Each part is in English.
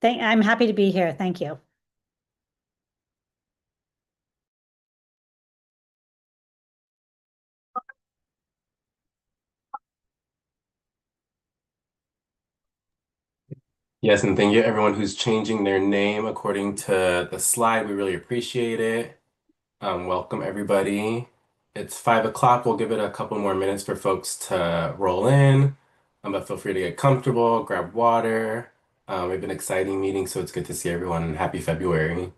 I'm happy to be here. Thank you. Yes, and thank you everyone who's changing their name according to the slide. We really appreciate it. Welcome everybody. It's 5 o'clock. We'll give it a couple more minutes for folks to roll in. But feel free to get comfortable, grab water. We've been exciting meeting, so it's good to see everyone and happy February.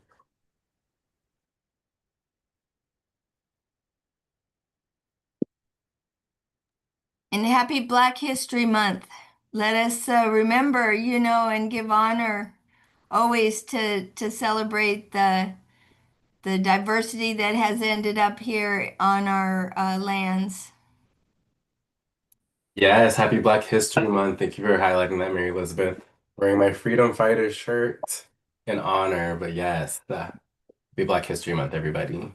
And happy Black History Month. Let us remember, and give honor always to celebrate the diversity that has ended up here on our lands. Yes, happy Black History Month. Thank you for highlighting that, Mary Elizabeth. Wearing my Freedom Fighter shirt in honor, but yes, happy Black History Month, everybody.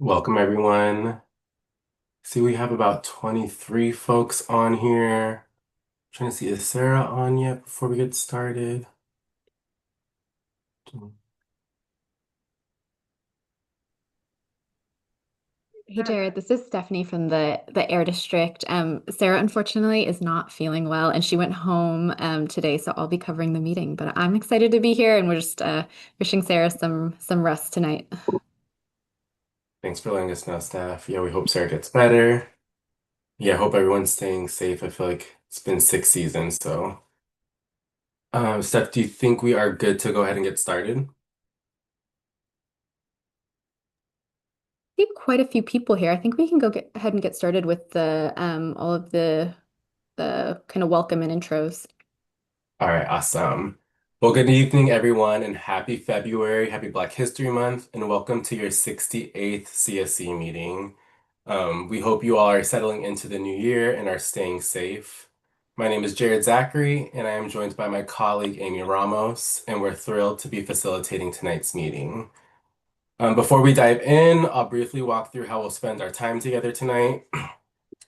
Welcome, everyone. See, we have about 23 folks on here. Trying to see, is Sarah on yet before we get started? Hey Jared, this is Stephanie from the Air District. Sarah unfortunately is not feeling well, and she went home today, so I'll be covering the meeting. But I'm excited to be here, and we're just wishing Sarah some rest tonight. Thanks for letting us know, Steph. Yeah, we hope Sarah gets better. Yeah, hope everyone's staying safe. I feel like it's been 6 seasons, so. Steph, do you think we are good to go ahead and get started? See quite a few people here. I think we can go get ahead and get started with the all of the kind of welcome and intros. All right, awesome. Well, good evening, everyone, and happy February, happy Black History Month, and welcome to your 68th CSC meeting. We hope you all are settling into the new year and are staying safe. My name is Jared Zachary, and I am joined by my colleague Amy Ramos, and we're thrilled to be facilitating tonight's meeting. Before we dive in, I'll briefly walk through how we'll spend our time together tonight.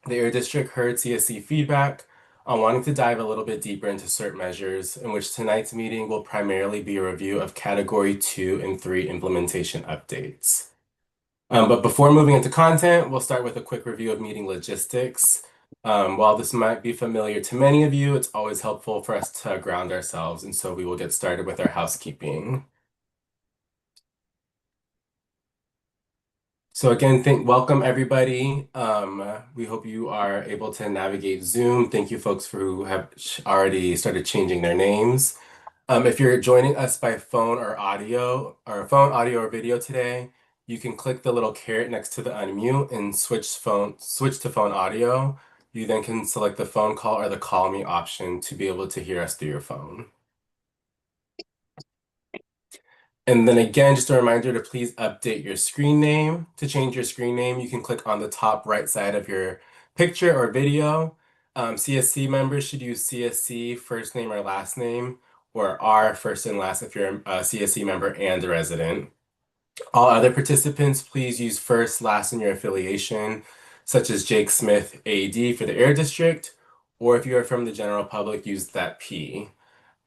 The Air District heard CSC feedback on wanting to dive a little bit deeper into CERT measures, in which tonight's meeting will primarily be a review of Category 2 and 3 implementation updates. But before moving into content, we'll start with a quick review of meeting logistics. While this might be familiar to many of you, it's always helpful for us to ground ourselves, and so we will get started with our housekeeping. So again, welcome everybody. We hope you are able to navigate Zoom. Thank you folks for who have already started changing their names. If you're joining us by phone or audio, or video today, you can click the little caret next to the unmute and switch to phone audio. You then can select the phone call or the call me option to be able to hear us through your phone. And then again, just a reminder to please update your screen name. To change your screen name, you can click on the top right side of your picture or video. CSC members should use CSC first name or last name, or R first and last if you're a CSC member and a resident. All other participants, please use first, last in your affiliation, such as Jake Smith, AD for the Air District, or if you are from the general public, use that P.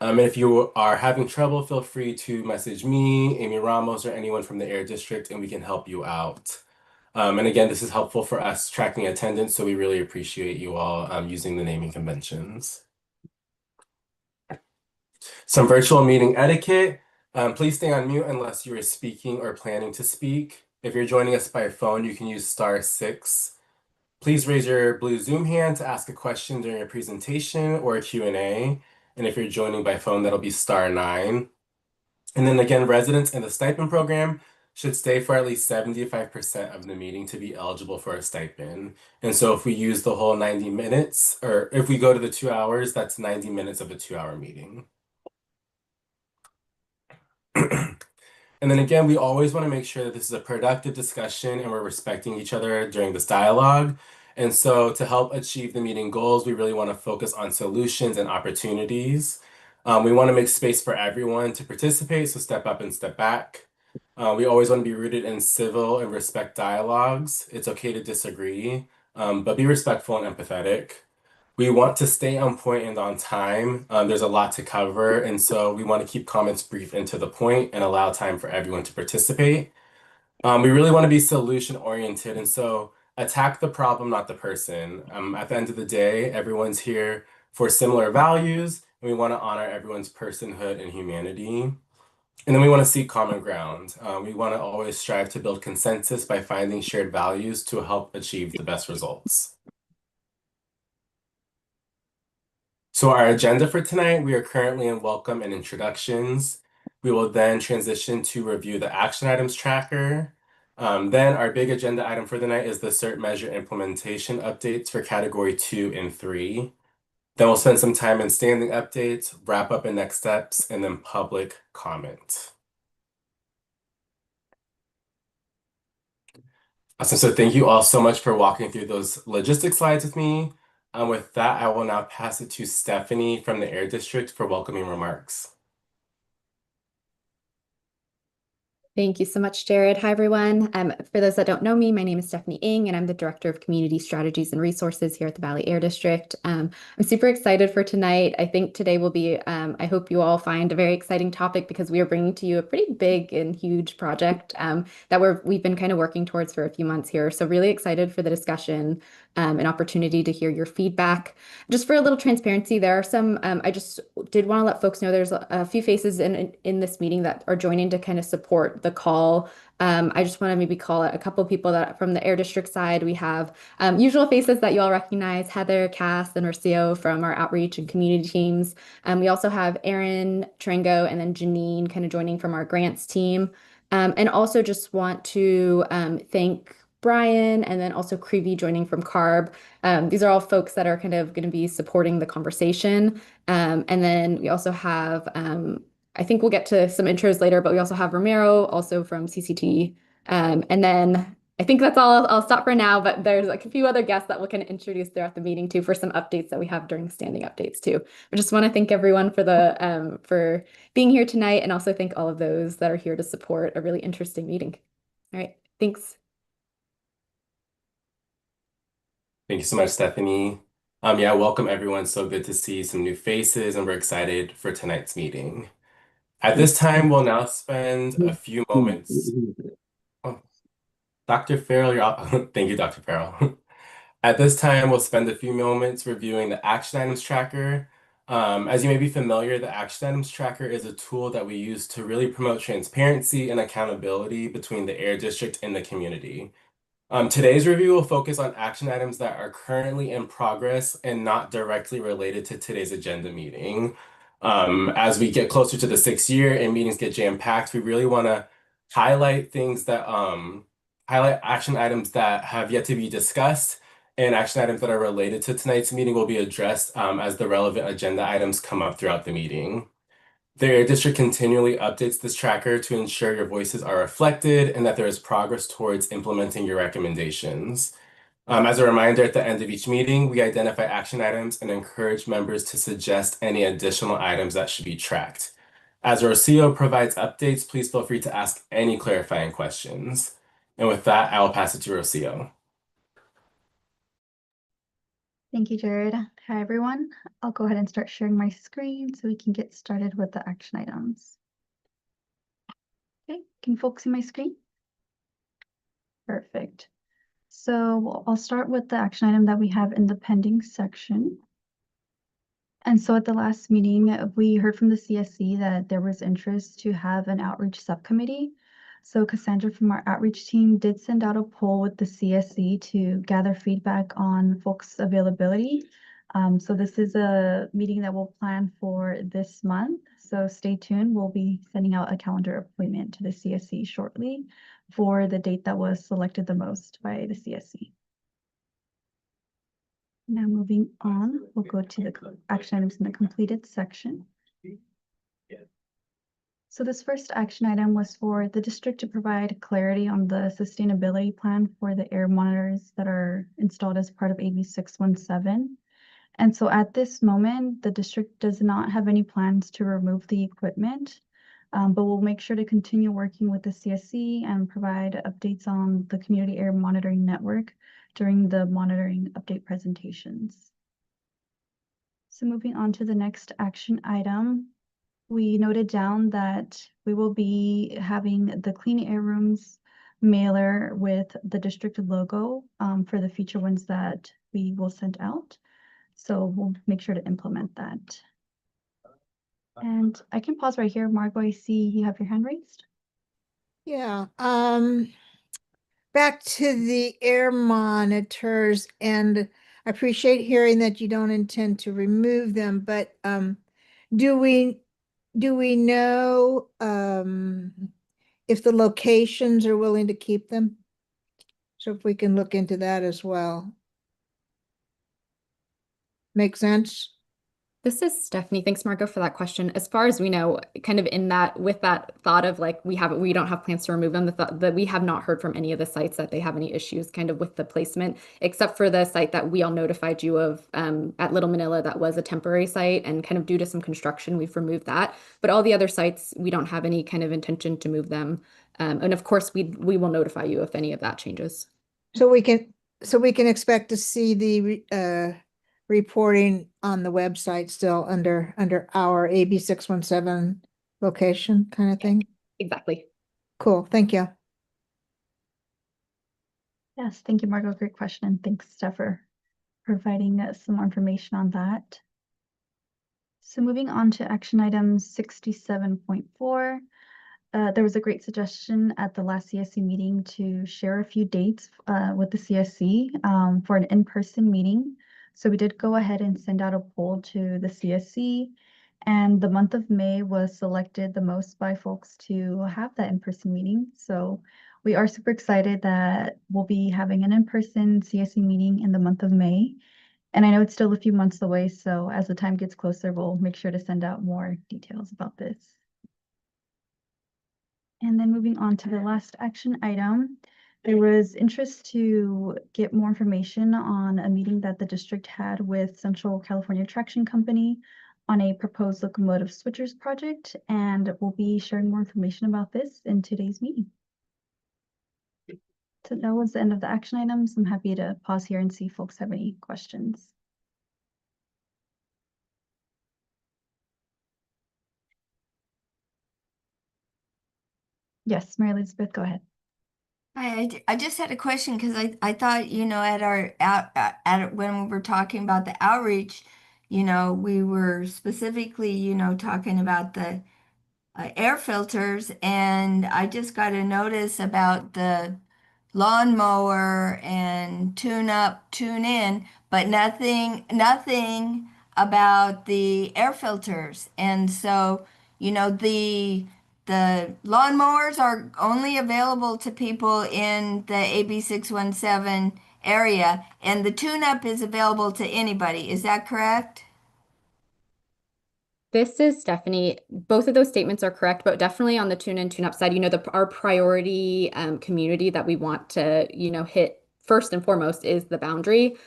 If you are having trouble, feel free to message me, Amy Ramos, or anyone from the Air District, and we can help you out. And again, this is helpful for us tracking attendance, so we really appreciate you all using the naming conventions. Some virtual meeting etiquette. Please stay on mute unless you are speaking or planning to speak. If you're joining us by phone, you can use *6 Please raise your blue Zoom hand to ask a question during a presentation or a Q&A. And if you're joining by phone, that'll be *9. And then again, residents in the stipend program should stay for at least 75% of the meeting to be eligible for a stipend. And so if we use the whole 90 minutes, or if we go to the 2 hours, that's 90 minutes of a 2-hour meeting. And then again, we always want to make sure that this is a productive discussion and we're respecting each other during this dialogue. And so to help achieve the meeting goals, we really want to focus on solutions and opportunities. We want to make space for everyone to participate, so step up and step back. We always want to be rooted in civil and respect dialogues. It's okay to disagree, but be respectful and empathetic. We want to stay on point and on time. There's a lot to cover, and so we want to keep comments brief and to the point and allow time for everyone to participate. We really want to be solution oriented, and so attack the problem, not the person. At the end of the day, everyone's here for similar values, and we want to honor everyone's personhood and humanity. And then we want to seek common ground. We want to always strive to build consensus by finding shared values to help achieve the best results. So our agenda for tonight, we are currently in welcome and introductions. We will then transition to review the action items tracker. Then our big agenda item for the night is the cert measure implementation updates for category 2 and 3. Then we'll spend some time in standing updates, wrap up in next steps, and then public comment. Awesome. So thank you all so much for walking through those logistics slides with me. With that, I will now pass it to Stephanie from the Air District for welcoming remarks. Thank you so much, Jared. Hi, everyone. For those that don't know me, my name is Stephanie Ng, and I'm the Director of Community Strategies and Resources here at the Valley Air District. I'm super excited for tonight. I think today will be, I hope you all find a very exciting topic because we are bringing to you a pretty big and huge project that we've been kind of working towards for a few months here. So really excited for the discussion, an opportunity to hear your feedback. Just for a little transparency, there are some, I just did want to let folks know there's a few faces in this meeting that are joining to kind of support the call. I just want to maybe call out a couple of people that from the Air District side. We have usual faces that you all recognize, Heather, Cass, and Rocio from our outreach and community teams. We also have Erin, Tringo, and then Janine kind of joining from our grants team. And also just want to thank Brian and then also Creevy joining from CARB. These are all folks that are kind of going to be supporting the conversation. And then we also have I think we'll get to some intros later, but we also have Romero, also from CCT. And then I think that's all I'll stop for now, but there's like a few other guests that we'll kind of introduce throughout the meeting too for some updates that we have during the standing updates too. I just want to thank everyone for being here tonight and also thank all of those that are here to support a really interesting meeting. All right, thanks. Thank you so much, Stephanie. Yeah, welcome everyone. So good to see some new faces, and we're excited for tonight's meeting. At this time, we'll now spend a few moments. Oh, Dr. Farrell, you're up. Thank you, Dr. Farrell. At this time, we'll spend a few moments reviewing the action items tracker. As you may be familiar, the action items tracker is a tool that we use to really promote transparency and accountability between the Air District and the community. Today's review will focus on action items that are currently in progress and not directly related to today's agenda meeting. As we get closer to the 6th year and meetings get jam-packed, we really want to highlight things that highlight action items that have yet to be discussed, and action items that are related to tonight's meeting will be addressed as the relevant agenda items come up throughout the meeting. The Air District continually updates this tracker to ensure your voices are reflected and that there is progress towards implementing your recommendations. As a reminder, at the end of each meeting, we identify action items and encourage members to suggest any additional items that should be tracked. As Rocio provides updates, please feel free to ask any clarifying questions. And with that, I will pass it to Rocio. Thank you, Jared. Hi, everyone. I'll go ahead and start sharing my screen so we can get started with the action items. Okay, can folks see my screen? Perfect. So I'll start with the action item that we have in the pending section. And so at the last meeting, we heard from the CSC that there was interest to have an outreach subcommittee. So Cassandra from our outreach team did send out a poll with the CSC to gather feedback on folks' availability. So this is a meeting that we'll plan for this month. So stay tuned. We'll be sending out a calendar appointment to the CSC shortly for the date that was selected the most by the CSC. Now moving on, we'll go to the action items in the completed section. So this first action item was for the district to provide clarity on the sustainability plan for the air monitors that are installed as part of AB 617. And so at this moment, the district does not have any plans to remove the equipment, but we'll make sure to continue working with the CSC and provide updates on the community air monitoring network during the monitoring update presentations. So moving on to the next action item, we noted down that we will be having the Clean Air Rooms mailer with the district logo for the future ones that we will send out. So we'll make sure to implement that. And I can pause right here. Margot, I see you have your hand raised. Yeah, back to the air monitors, and I appreciate hearing that you don't intend to remove them, but do we know if the locations are willing to keep them? So if we can look into that as well. Make sense? This is Stephanie. Thanks, Margot, for that question. As far as we know, kind of in that, with that thought of like we don't have plans to remove them, the thought that we have not heard from any of the sites that they have any issues kind of with the placement, except for the site that we all notified you of at Little Manila that was a temporary site, and kind of due to some construction, we've removed that. But all the other sites, we don't have any kind of intention to move them. And of course, we will notify you if any of that changes. So we can expect to see the reporting on the website still under our AB 617 location kind of thing. Exactly. Cool, thank you. Yes, thank you, Margot. Great question. And thanks, Steph, for providing some more information on that. So moving on to action item 67.4. There was a great suggestion at the last CSC meeting to share a few dates with the CSC for an in-person meeting. So we did go ahead and send out a poll to the CSC, and the month of May was selected the most by folks to have that in-person meeting. So we are super excited that we'll be having an in-person CSC meeting in the month of May. And I know it's still a few months away, so as the time gets closer, we'll make sure to send out more details about this. And then moving on to the last action item, there was interest to get more information on a meeting that the district had with Central California Traction Company on a proposed locomotive switchers project, and we'll be sharing more information about this in today's meeting. So that was the end of the action items. I'm happy to pause here and see if folks have any questions. Yes, Mary Elizabeth, go ahead. I just had a question because I thought, at our when we were talking about the outreach, we were specifically, talking about the air filters, and I just got a notice about the lawnmower and tune up, tune in, but nothing about the air filters. And so, the lawnmowers are only available to people in the AB 617 area, and the tune up is available to anybody. Is that correct? This is Stephanie. Both of those statements are correct, but definitely on the tune in, tune up side, our priority community that we want to, hit first and foremost is the boundary.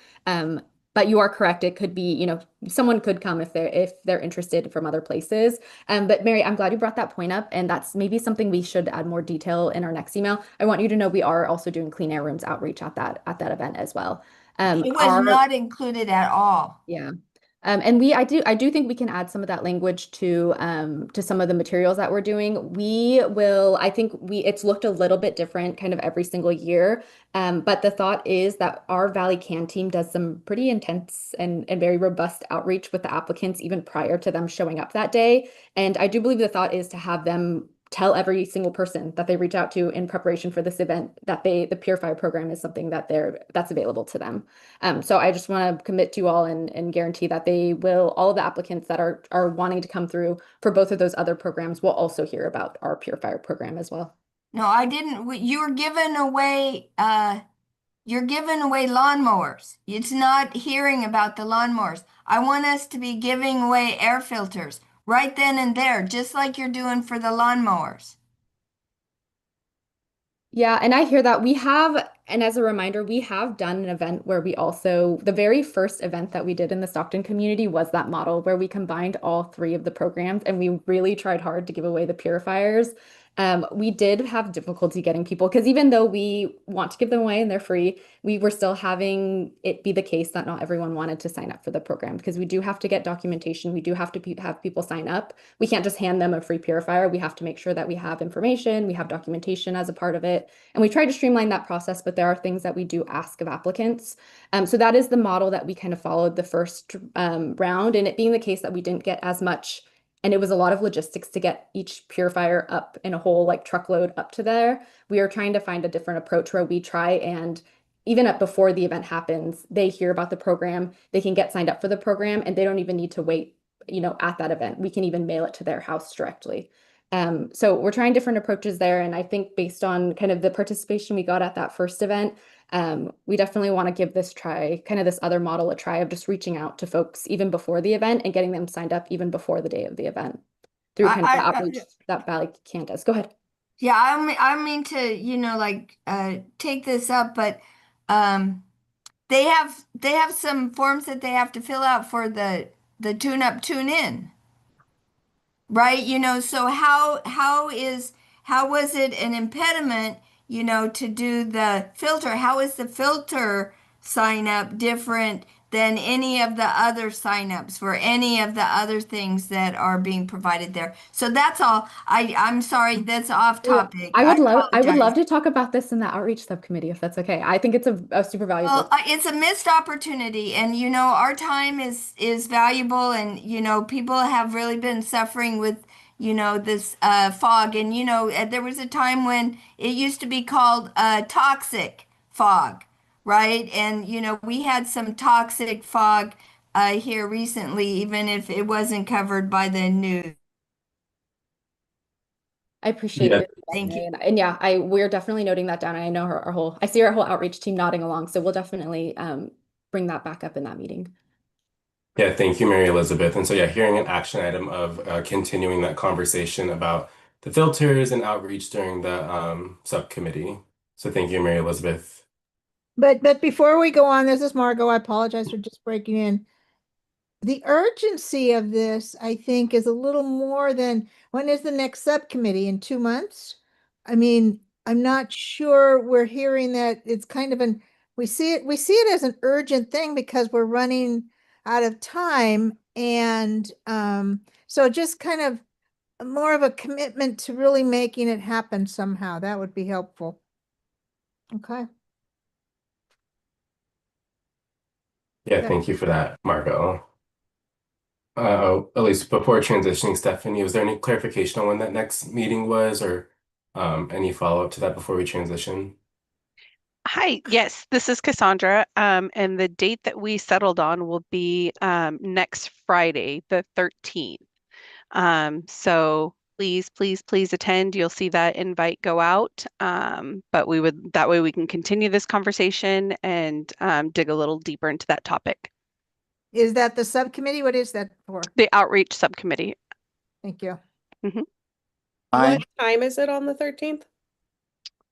But you are correct. It could be, someone could come if they're interested from other places. But Mary, I'm glad you brought that point up, and that's maybe something we should add more detail in our next email. I want you to know we are also doing Clean Air Rooms outreach at that event as well. It was not included at all. Yeah. And I do think we can add some of that language to some of the materials that we're doing. It's looked a little bit different kind of every single year. But the thought is that our Valley CAN team does some pretty intense and very robust outreach with the applicants even prior to them showing up that day. And I do believe the thought is to have them tell every single person that they reach out to in preparation for this event that the Purifier program is something that's available to them. So I just want to commit to you all and guarantee that all of the applicants that are wanting to come through for both of those other programs will also hear about our Purifier program as well. No, I didn't. You're giving away lawnmowers. It's not hearing about the lawnmowers. I want us to be giving away air filters right then and there, just like you're doing for the lawnmowers. Yeah, and I hear that and as a reminder, we have done an event where the very first event that we did in the Stockton community was that model where we combined all three of the programs and we really tried hard to give away the purifiers. We did have difficulty getting people because even though we want to give them away and they're free, we were still having it be the case that not everyone wanted to sign up for the program because we do have to get documentation. We do have to have people sign up. We can't just hand them a free purifier. We have to make sure that we have information, we have documentation as a part of it. And we try to streamline that process, but there are things that we do ask of applicants. So that is the model that we kind of followed the first round, and it being the case that we didn't get as much. And it was a lot of logistics to get each purifier up in a whole like truckload up to there. We are trying to find a different approach where we try and even up before the event happens, they hear about the program, they can get signed up for the program, and they don't even need to wait, at that event. We can even mail it to their house directly. So we're trying different approaches there. And I think based on kind of the participation we got at that first event, we definitely want to give this other model a try of just reaching out to folks even before the event and getting them signed up even before the day of the event through kind of the outreach that Valley Can does. Go ahead. Yeah, I mean to, take this up, but they have some forms that they have to fill out for the tune up, tune in. Right? So how was it an impediment, to do the filter? How is the filter sign up different than any of the other signups for any of the other things that are being provided there? So that's all. I'm sorry, that's off topic. I would love apologize. to talk about this in the outreach subcommittee if that's okay. I think it's a super valuable. Well, it's a missed opportunity, and our time is valuable, and people have really been suffering with this fog, and there was a time when it used to be called toxic fog, right? And we had some toxic fog here recently, even if it wasn't covered by the news. I appreciate Yeah. your feedback, Thank you. Mary. And yeah, we're definitely noting that down. And I know I see our whole outreach team nodding along. So we'll definitely bring that back up in that meeting. Yeah, thank you, Mary Elizabeth. And so, yeah, hearing an action item of continuing that conversation about the filters and outreach during the subcommittee. So, thank you, Mary Elizabeth. But before we go on, this is Margot. I apologize for just breaking in. The urgency of this, I think, is a little more than when is the next subcommittee? In 2 months? I mean, I'm not sure we're hearing that it's kind of we see it as an urgent thing because we're running out of time. And so just kind of more of a commitment to really making it happen somehow. That would be helpful. Okay. Yeah, thank you for that, Margot. At least before transitioning, Stephanie, was there any clarification on when that next meeting was or any follow-up to that before we transition? Hi, yes, this is Cassandra, and the date that we settled on will be next Friday, the 13th. So please attend. You'll see that invite go out. But that way we can continue this conversation and dig a little deeper into that topic. Is that the subcommittee? What is that for? The outreach subcommittee. Thank you. What time is it on the 13th?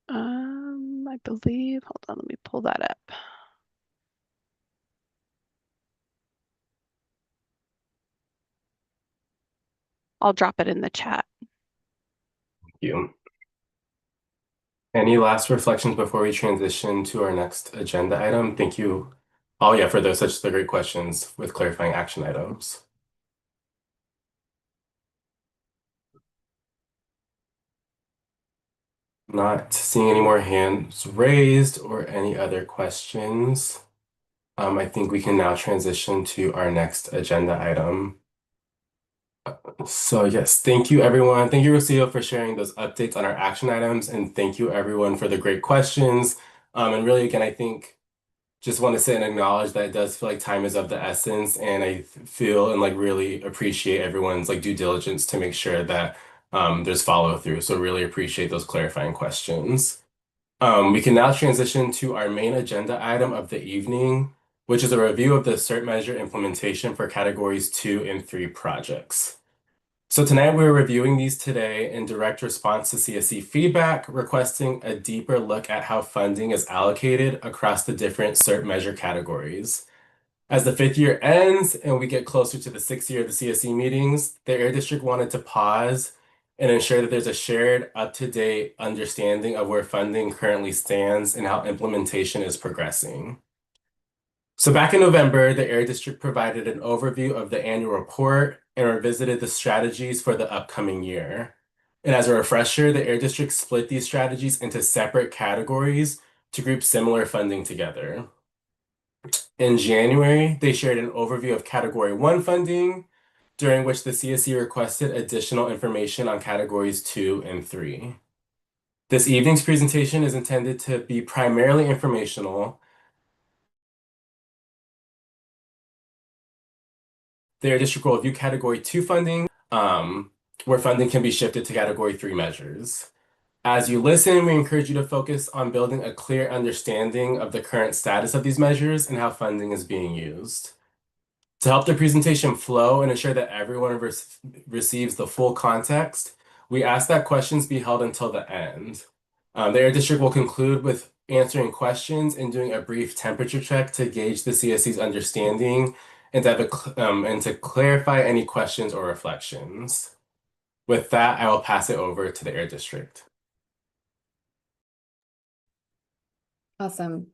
I believe, hold on, let me pull that up. I'll drop it in the chat. Thank you. Any last reflections before we transition to our next agenda item? Thank you. Oh yeah, for such the great questions with clarifying action items. Not seeing any more hands raised or any other questions. I think we can now transition to our next agenda item. So yes, thank you everyone. Thank you, Rocio, for sharing those updates on our action items, and thank you everyone for the great questions. And really, again, I think just want to sit and acknowledge that it does feel like time is of the essence, and I feel and like really appreciate everyone's like due diligence to make sure that there's follow through. So really appreciate those clarifying questions. We can now transition to our main agenda item of the evening, which is a review of the CERT measure implementation for categories 2 and 3 projects. So tonight we're reviewing these today in direct response to CSC feedback, requesting a deeper look at how funding is allocated across the different CERT measure categories. As the 5th year ends and we get closer to the 6th year of the CSC meetings, the Air District wanted to pause and ensure that there's a shared, up-to-date understanding of where funding currently stands and how implementation is progressing. So back in November, the Air District provided an overview of the annual report and revisited the strategies for the upcoming year. And as a refresher, the Air District split these strategies into separate categories to group similar funding together. In January, they shared an overview of Category 1 funding, during which the CSC requested additional information on Categories 2 and 3. This evening's presentation is intended to be primarily informational. Their district will review Category 2 funding, where funding can be shifted to Category 3 measures. As you listen, we encourage you to focus on building a clear understanding of the current status of these measures and how funding is being used. To help the presentation flow and ensure that everyone receives the full context, we ask that questions be held until the end. The Air District will conclude with answering questions and doing a brief temperature check to gauge the CSC's understanding and to clarify any questions or reflections. With that, I will pass it over to the Air District. Awesome.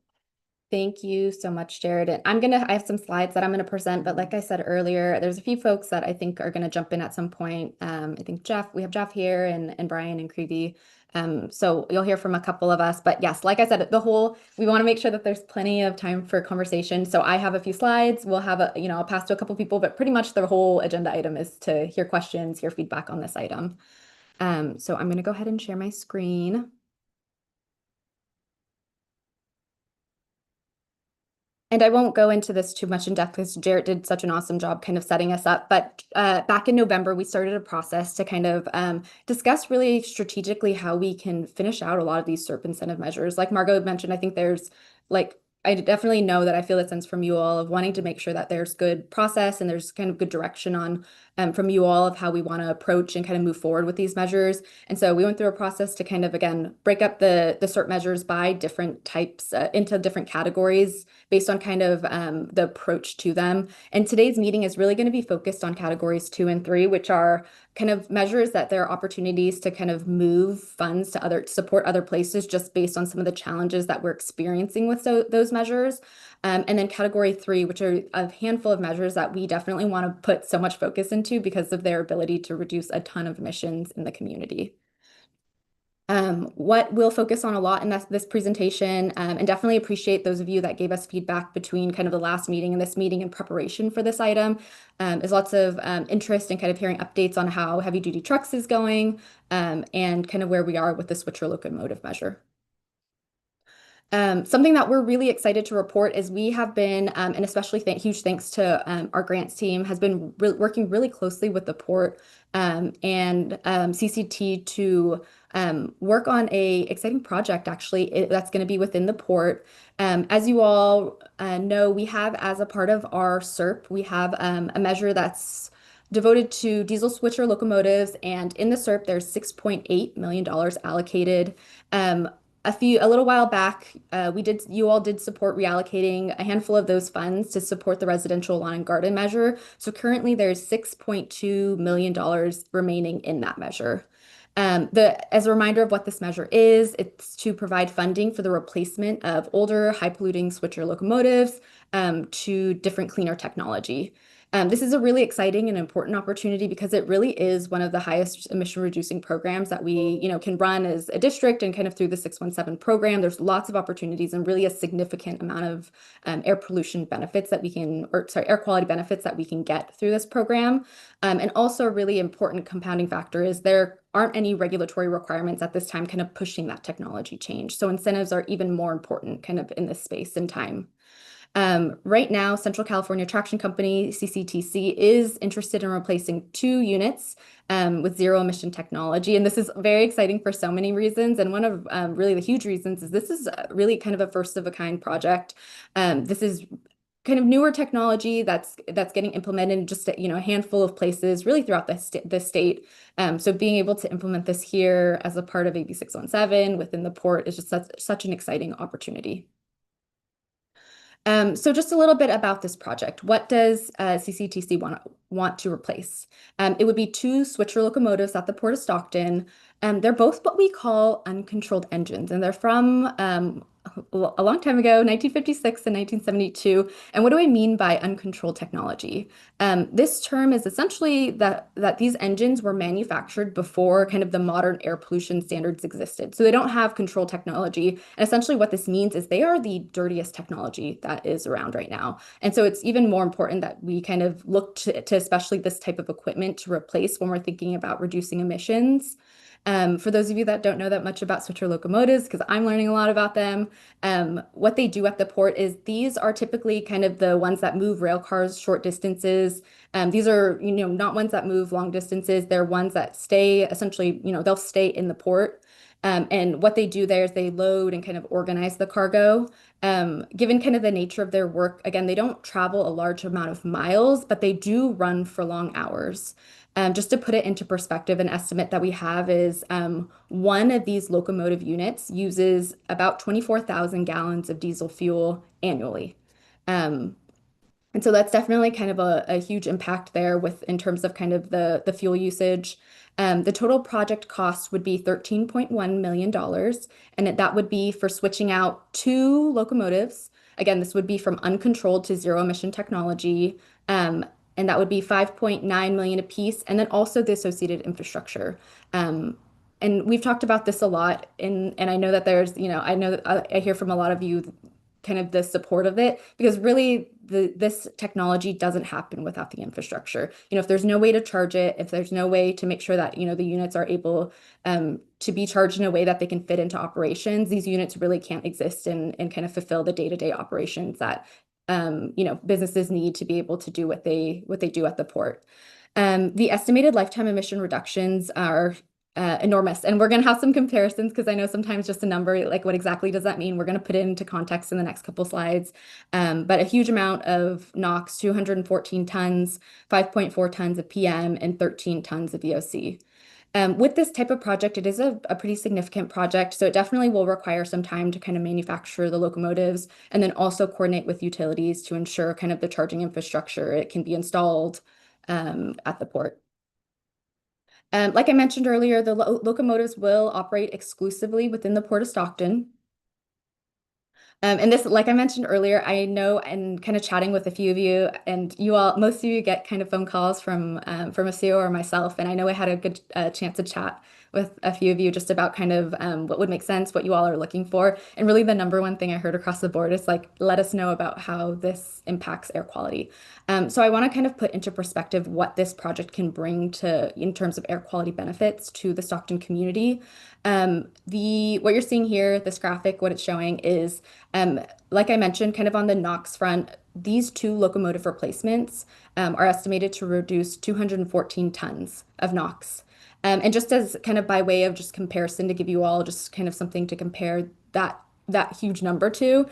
Thank you so much, Jared. And I have some slides that I'm gonna present, but like I said earlier, there's a few folks that I think are gonna jump in at some point. I think we have Jeff here and Brian and Creevy. So you'll hear from a couple of us, but yes, like I said, we want to make sure that there's plenty of time for conversation. So I have a few slides. We'll have I'll pass to a couple people, but pretty much the whole agenda item is to hear questions, hear feedback on this item. So I'm gonna go ahead and share my screen. And I won't go into this too much in depth because Jarrett did such an awesome job kind of setting us up. But back in November, we started a process to kind of discuss really strategically how we can finish out a lot of these SERP incentive measures. Like Margot mentioned, I think I definitely know that I feel a sense from you all of wanting to make sure that there's good process and there's kind of good direction on from you all of how we want to approach and kind of move forward with these measures. And so we went through a process to kind of, again, break up the SERP measures by different types into different categories based on kind of the approach to them. And today's meeting is really going to be focused on categories 2 and 3, which are kind of measures that there are opportunities to kind of move funds to support other places just based on some of the challenges that we're experiencing with those measures. And then category 3, which are a handful of measures that we definitely want to put so much focus into because of their ability to reduce a ton of emissions in the community. What we'll focus on a lot in this presentation, and definitely appreciate those of you that gave us feedback between kind of the last meeting and this meeting in preparation for this item, is lots of interest in kind of hearing updates on how heavy duty trucks is going, and kind of where we are with the switcher locomotive measure. Something that we're really excited to report is we have been, and especially huge thanks to our grants team, has been working really closely with the port and CCT to work on a exciting project actually that's going to be within the port. As you all know, we have as a part of our SERP, we have a measure that's devoted to diesel switcher locomotives, and in the SERP there's $6.8 million allocated. A little while back, you all did support reallocating a handful of those funds to support the residential lawn and garden measure. So currently there's $6.2 million remaining in that measure. As a reminder of what this measure is, it's to provide funding for the replacement of older high polluting switcher locomotives to different cleaner technology. This is a really exciting and important opportunity because it really is one of the highest emission reducing programs that we, can run as a district, and kind of through the 617 program. There's lots of opportunities and really a significant amount of air pollution benefits that we can, air quality benefits that we can get through this program. And also a really important compounding factor is there aren't any regulatory requirements at this time kind of pushing that technology change. So incentives are even more important kind of in this space and time. Right now, Central California Traction Company, CCTC, is interested in replacing 2 units with zero emission technology. And this is very exciting for so many reasons. And one of really the huge reasons is this is really kind of a first of a kind project. This is kind of newer technology that's getting implemented in just a handful of places really throughout the state. So being able to implement this here as a part of AB617 within the port is just such an exciting opportunity. So just a little bit about this project. What does CCTC want to replace? It would be 2 switcher locomotives at the Port of Stockton. They're both what we call uncontrolled engines, and they're from a long time ago, 1956 and 1972. And what do I mean by uncontrolled technology? This term is essentially that these engines were manufactured before kind of the modern air pollution standards existed. So they don't have control technology. And essentially what this means is they are the dirtiest technology that is around right now. And so it's even more important that we kind of look to especially this type of equipment to replace when we're thinking about reducing emissions. For those of you that don't know that much about switcher locomotives, because I'm learning a lot about them, what they do at the port is these are typically kind of the ones that move rail cars short distances. These are, not ones that move long distances. They're ones that stay essentially, they'll stay in the port. And what they do there is they load and kind of organize the cargo. Given kind of the nature of their work, again, they don't travel a large amount of miles, but they do run for long hours. Just to put it into perspective, an estimate that we have is one of these locomotive units uses about 24,000 gallons of diesel fuel annually. And so that's definitely kind of a huge impact there in terms of kind of the fuel usage. The total project cost would be $13.1 million, and that would be for switching out 2 locomotives. Again, this would be from uncontrolled to zero emission technology. And that would be $5.9 million a piece, and then also the associated infrastructure. And we've talked about this a lot, and I know that there's, I know that I hear from a lot of you kind of the support of it, because really this technology doesn't happen without the infrastructure. If there's no way to charge it, if there's no way to make sure that, the units are able to be charged in a way that they can fit into operations, these units really can't exist and kind of fulfill the day-to-day operations that businesses need to be able to do what they do at the port. The estimated lifetime emission reductions are enormous, and we're going to have some comparisons because I know sometimes just a number, like what exactly does that mean? We're going to put it into context in the next couple slides. But a huge amount of NOx, 214 tons, 5.4 tons of PM, and 13 tons of VOC. With this type of project, it is a pretty significant project, so it definitely will require some time to kind of manufacture the locomotives and then also coordinate with utilities to ensure kind of the charging infrastructure it can be installed at the port. Like I mentioned earlier, the locomotives will operate exclusively within the Port of Stockton. And this, like I mentioned earlier, I know, and kind of chatting with a few of you, and most of you get kind of phone calls from a CEO or myself, and I know I had a good chance to chat with a few of you just about kind of what would make sense, what you all are looking for. And really the number one thing I heard across the board is like, let us know about how this impacts air quality. So I want to kind of put into perspective what this project can bring in terms of air quality benefits to the Stockton community. What you're seeing here, this graphic, what it's showing is, like I mentioned, kind of on the NOx front, these 2 locomotive replacements are estimated to reduce 214 tons of NOx. And just as kind of by way of just comparison to give you all just kind of something to compare that huge number to,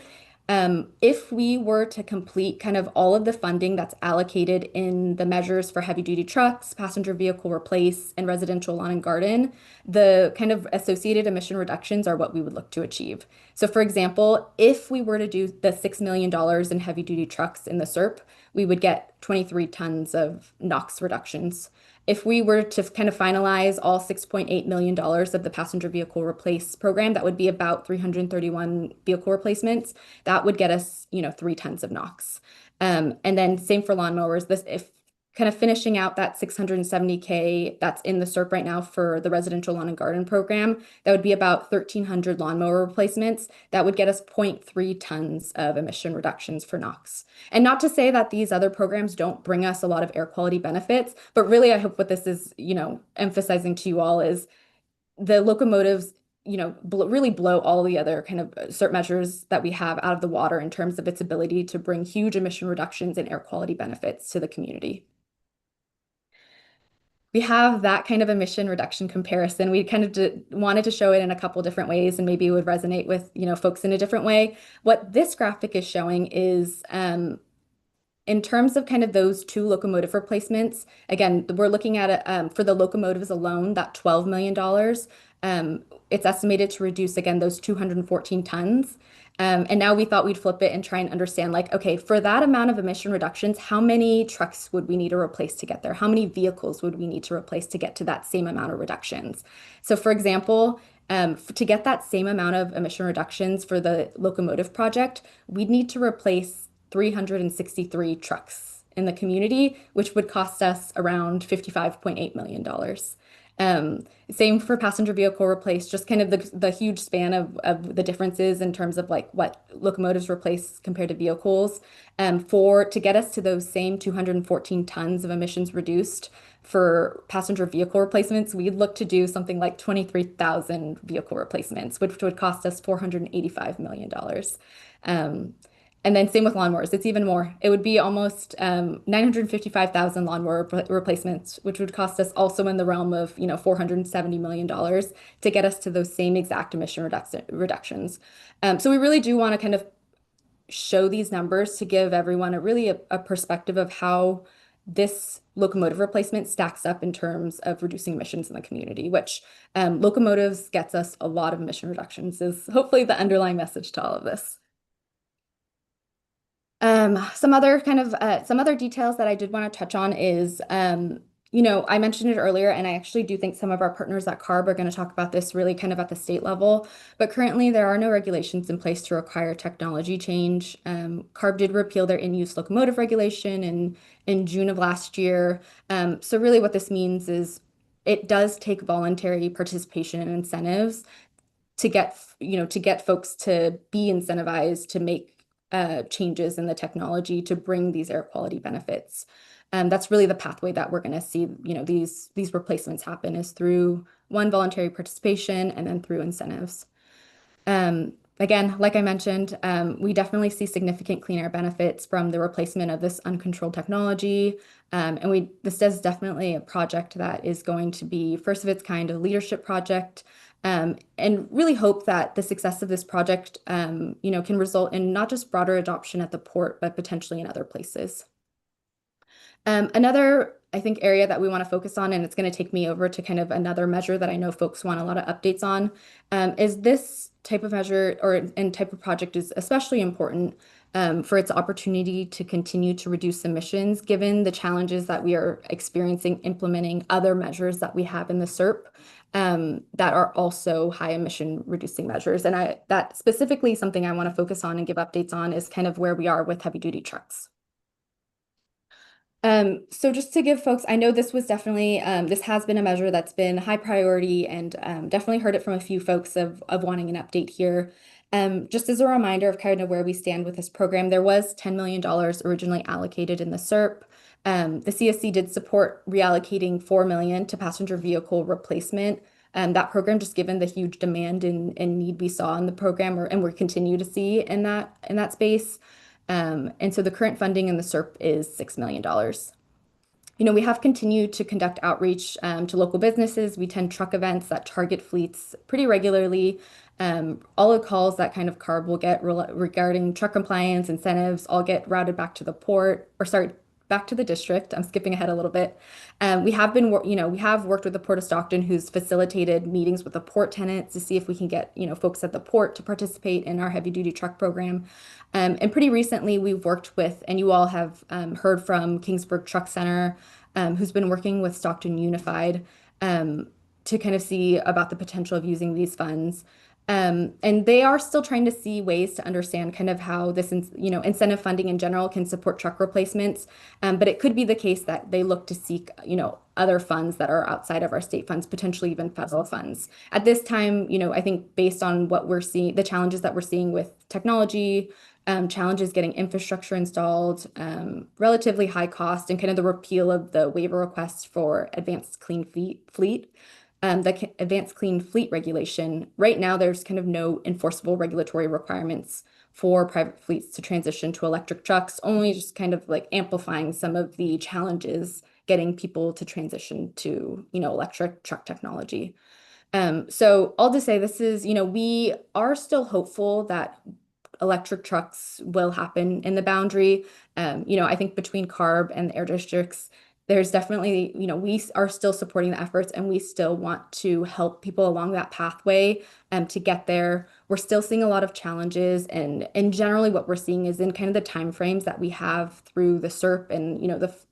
if we were to complete kind of all of the funding that's allocated in the measures for heavy duty trucks, passenger vehicle replace, and residential lawn and garden, the kind of associated emission reductions are what we would look to achieve. So for example, if we were to do the $6 million in heavy duty trucks in the SERP, we would get 23 tons of NOx reductions. If we were to kind of finalize all $6.8 million of the passenger vehicle replace program, that would be about 331 vehicle replacements. That would get us, 3 tons of NOx. And then same for lawnmowers. This if kind of finishing out that 670K that's in the SERP right now for the residential lawn and garden program, that would be about 1,300 lawnmower replacements. That would get us 0.3 tons of emission reductions for NOx. And not to say that these other programs don't bring us a lot of air quality benefits, but really I hope what this is, emphasizing to you all is the locomotives, really blow all the other kind of CERT measures that we have out of the water in terms of its ability to bring huge emission reductions and air quality benefits to the community. We have that kind of emission reduction comparison. We kind of wanted to show it in a couple different ways, and maybe it would resonate with folks in a different way. What this graphic is showing is in terms of kind of those two locomotive replacements. Again, we're looking at it for the locomotives alone, that $12 million. It's estimated to reduce again those 214 tons. And now we thought we'd flip it and try and understand, like, okay, for that amount of emission reductions, how many trucks would we need to replace to get there? How many vehicles would we need to replace to get to that same amount of reductions? So for example, to get that same amount of emission reductions for the locomotive project, we'd need to replace 363 trucks in the community, which would cost us around $55.8 million. Same for passenger vehicle replace, just kind of the huge span of the differences in terms of like what locomotives replace compared to vehicles. To get us to those same 214 tons of emissions reduced for passenger vehicle replacements, we'd look to do something like 23,000 vehicle replacements, which would cost us $485 million. And then same with lawnmowers, it's even more. It would be almost 955,000 lawnmower replacements, which would cost us also in the realm of $470 million to get us to those same exact emission reductions. So we really do want to kind of show these numbers to give everyone a perspective of how this locomotive replacement stacks up in terms of reducing emissions in the community, which locomotives gets us a lot of emission reductions is hopefully the underlying message to all of this. Some other details that I did want to touch on is, I mentioned it earlier, and I actually do think some of our partners at CARB are going to talk about this really kind of at the state level, but currently there are no regulations in place to require technology change. CARB did repeal their in-use locomotive regulation in June of last year. So really what this means is it does take voluntary participation and incentives to get folks to be incentivized to make changes in the technology to bring these air quality benefits. That's really the pathway that we're going to see, these replacements happen is through one, voluntary participation, and then through incentives. Again, like I mentioned, we definitely see significant clean air benefits from the replacement of this uncontrolled technology. And this is definitely a project that is going to be first of its kind, a leadership project. And really hope that the success of this project, can result in not just broader adoption at the port, but potentially in other places. Another, I think, area that we want to focus on, and it's going to take me over to kind of another measure that I know folks want a lot of updates on, is this type of measure and type of project is especially important for its opportunity to continue to reduce emissions, given the challenges that we are experiencing implementing other measures that we have in the SERP that are also high emission reducing measures. And that specifically something I want to focus on and give updates on is kind of where we are with heavy duty trucks. So just to give folks, I know this was definitely, this has been a measure that's been high priority and definitely heard it from a few folks of wanting an update here. Just as a reminder of kind of where we stand with this program, there was $10 million originally allocated in the SERP. The CSC did support reallocating $4 million to passenger vehicle replacement. That program, just given the huge demand and need we saw in the program, and we continue to see in that space. And so the current funding in the SERP is $6 million. We have continued to conduct outreach to local businesses. We attend truck events that target fleets pretty regularly. All the calls that kind of CARB will get regarding truck compliance, incentives, all get routed back to the port, back to the district. I'm skipping ahead a little bit. We have worked with the Port of Stockton, who's facilitated meetings with the port tenants to see if we can get, folks at the port to participate in our heavy duty truck program. And pretty recently we've worked with, and you all have heard from Kingsburg Truck Center, who's been working with Stockton Unified to kind of see about the potential of using these funds. And they are still trying to see ways to understand kind of how this, incentive funding in general can support truck replacements. But it could be the case that they look to seek, other funds that are outside of our state funds, potentially even federal funds. At this time, I think based on what we're seeing, the challenges that we're seeing with technology, challenges getting infrastructure installed, relatively high cost, and kind of the repeal of the waiver requests for advanced clean fleet. The advanced clean fleet regulation, right now there's kind of no enforceable regulatory requirements for private fleets to transition to electric trucks, only just kind of like amplifying some of the challenges getting people to transition to, electric truck technology. So all to say, this is, we are still hopeful that electric trucks will happen in the boundary. I think between CARB and the air districts, there's definitely, we are still supporting the efforts and we still want to help people along that pathway to get there. We're still seeing a lot of challenges, and generally what we're seeing is in kind of the timeframes that we have through the SERP and,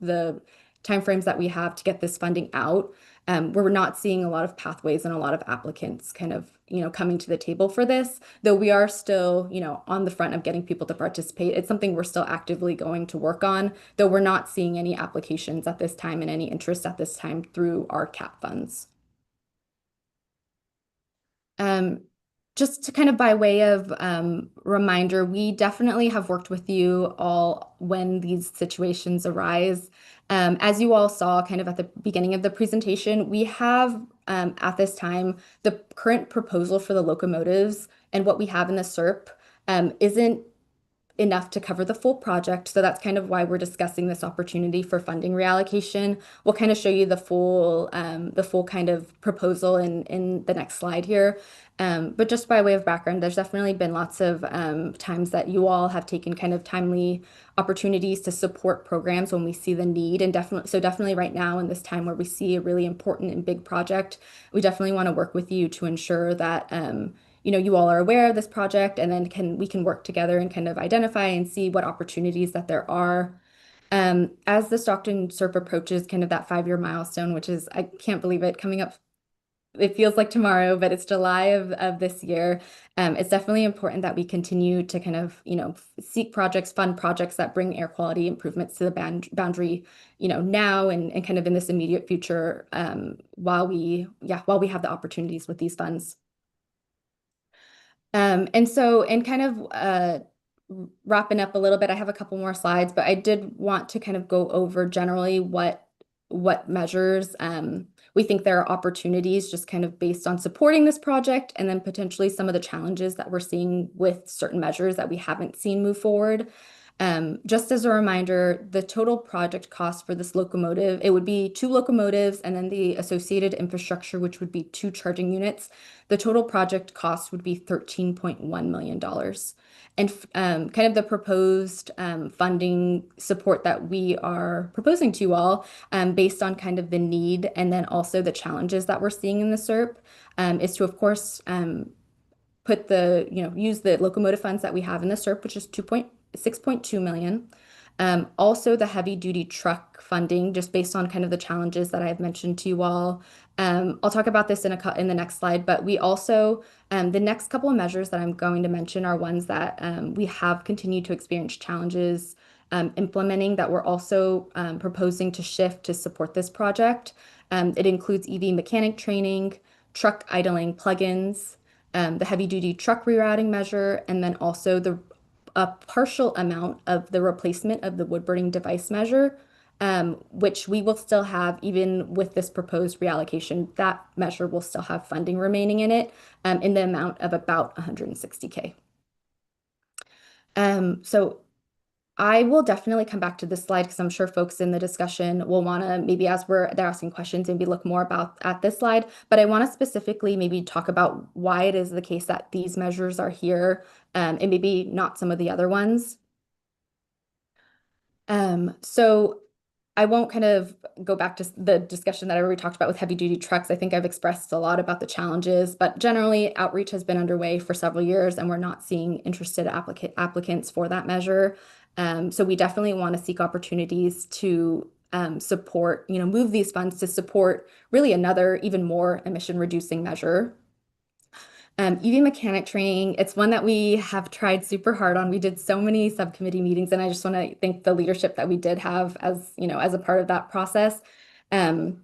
the timeframes that we have to get this funding out. We're not seeing a lot of pathways and a lot of applicants kind of, coming to the table for this, though we are still, on the front of getting people to participate. It's something we're still actively going to work on, though we're not seeing any applications at this time and any interest at this time through our CAP funds. Just to kind of by way of reminder, we definitely have worked with you all when these situations arise. As you all saw kind of at the beginning of the presentation, we have at this time the current proposal for the locomotives and what we have in the SERP isn't enough to cover the full project. So that's kind of why we're discussing this opportunity for funding reallocation. We'll kind of show you the full kind of proposal in the next slide here. But just by way of background, there's definitely been lots of times that you all have taken kind of timely opportunities to support programs when we see the need. And definitely right now in this time where we see a really important and big project, we definitely want to work with you to ensure that you all are aware of this project, and then we can work together and kind of identify and see what opportunities that there are. As the Stockton SERP approaches kind of that 5-year milestone, which is, I can't believe it, coming up, it feels like tomorrow, but it's July of this year. It's definitely important that we continue to kind of, seek projects, fund projects that bring air quality improvements to the boundary, now and kind of in this immediate future, while we have the opportunities with these funds. And kind of wrapping up a little bit, I have a couple more slides, but I did want to kind of go over generally what measures we think there are opportunities just kind of based on supporting this project, and then potentially some of the challenges that we're seeing with certain measures that we haven't seen move forward. Just as a reminder, the total project cost for this locomotive, it would be 2 locomotives and then the associated infrastructure, which would be 2 charging units. The total project cost would be $13.1 million. And kind of the proposed funding support that we are proposing to you all, based on kind of the need and then also the challenges that we're seeing in the SERP, is to, of course, use the locomotive funds that we have in the SERP, which is 6.2 million. Also the heavy duty truck funding, just based on kind of the challenges that I've mentioned to you all. I'll talk about this in the next slide, but we also, the next couple of measures that I'm going to mention are ones that we have continued to experience challenges implementing, that we're also proposing to shift to support this project. It includes EV mechanic training, truck idling plugins, the heavy duty truck rerouting measure, and then also a partial amount of the replacement of the wood burning device measure, which we will still have even with this proposed reallocation. That measure will still have funding remaining in it, in the amount of about $160K. So I will definitely come back to this slide because I'm sure folks in the discussion will want to, maybe as they're asking questions, maybe look more at this slide. But I want to specifically maybe talk about why it is the case that these measures are here, and maybe not some of the other ones. So I won't kind of go back to the discussion that I already talked about with heavy duty trucks. I think I've expressed a lot about the challenges, but generally outreach has been underway for several years and we're not seeing interested applicants for that measure. So we definitely want to seek opportunities to support, move these funds to support really another even more emission reducing measure. EV mechanic training, it's one that we have tried super hard on. We did so many subcommittee meetings, and I just want to thank the leadership that we did have as, as a part of that process. And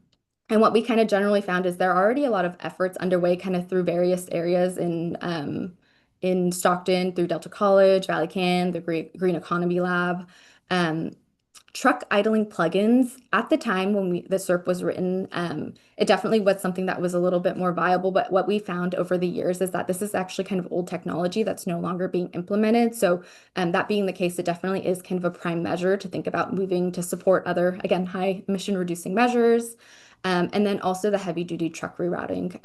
what we kind of generally found is there are already a lot of efforts underway kind of through various areas in Stockton, through Delta College, Valley Can, the Green Economy Lab. Um, Truck idling plugins at the time when the SERP was written, it definitely was something that was a little bit more viable. But what we found over the years is that this is actually kind of old technology that's no longer being implemented. So that being the case, it definitely is kind of a prime measure to think about moving to support other, again, high emission reducing measures. And then also the heavy duty truck rerouting.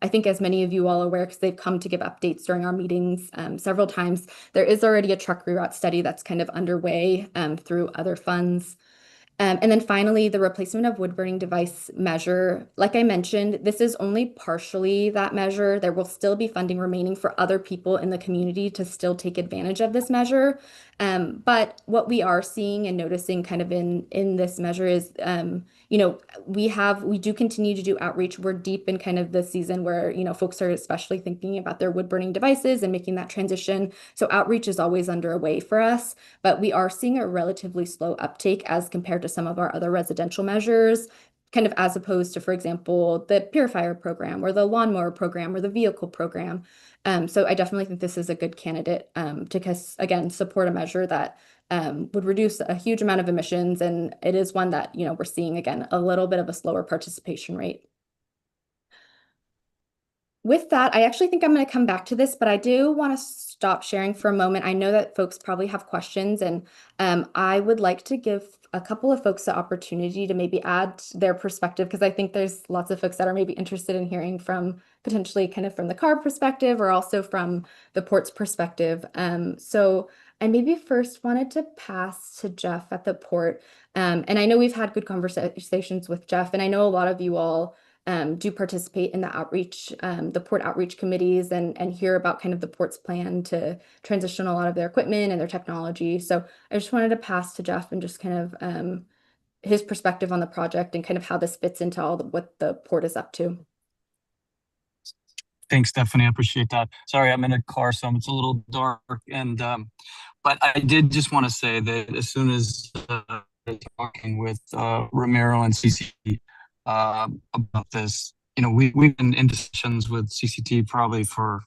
I think as many of you all are aware, because they've come to give updates during our meetings several times, there is already a truck reroute study that's kind of underway through other funds. And then finally, the replacement of wood burning device measure. Like I mentioned, this is only partially that measure. There will still be funding remaining for other people in the community to still take advantage of this measure. But what we are seeing and noticing kind of in this measure is, we do continue to do outreach. We're deep in kind of the season where, folks are especially thinking about their wood burning devices and making that transition. So outreach is always underway for us, but we are seeing a relatively slow uptake as compared to some of our other residential measures, kind of as opposed to, for example, the purifier program or the lawnmower program or the vehicle program. So I definitely think this is a good candidate to, again, support a measure that would reduce a huge amount of emissions. And it is one that, we're seeing, again, a little bit of a slower participation rate. With that, I actually think I'm going to come back to this, but I do want to stop sharing for a moment. I know that folks probably have questions, and I would like to give a couple of folks the opportunity to maybe add their perspective, because I think there's lots of folks that are maybe interested in hearing from potentially kind of from the CARB perspective or also from the port's perspective. So I maybe first wanted to pass to Jeff at the port. And I know we've had good conversations with Jeff, and I know a lot of you all do participate in the outreach, the port outreach committees, and hear about kind of the port's plan to transition a lot of their equipment and their technology. So I just wanted to pass to Jeff and just kind of his perspective on the project and kind of how this fits into what the port is up to. Thanks, Stephanie. I appreciate that. Sorry, I'm in a car, so it's a little dark. And but I did just want to say that as soon as talking with Romero and CC about this, we've been in discussions with CCT probably for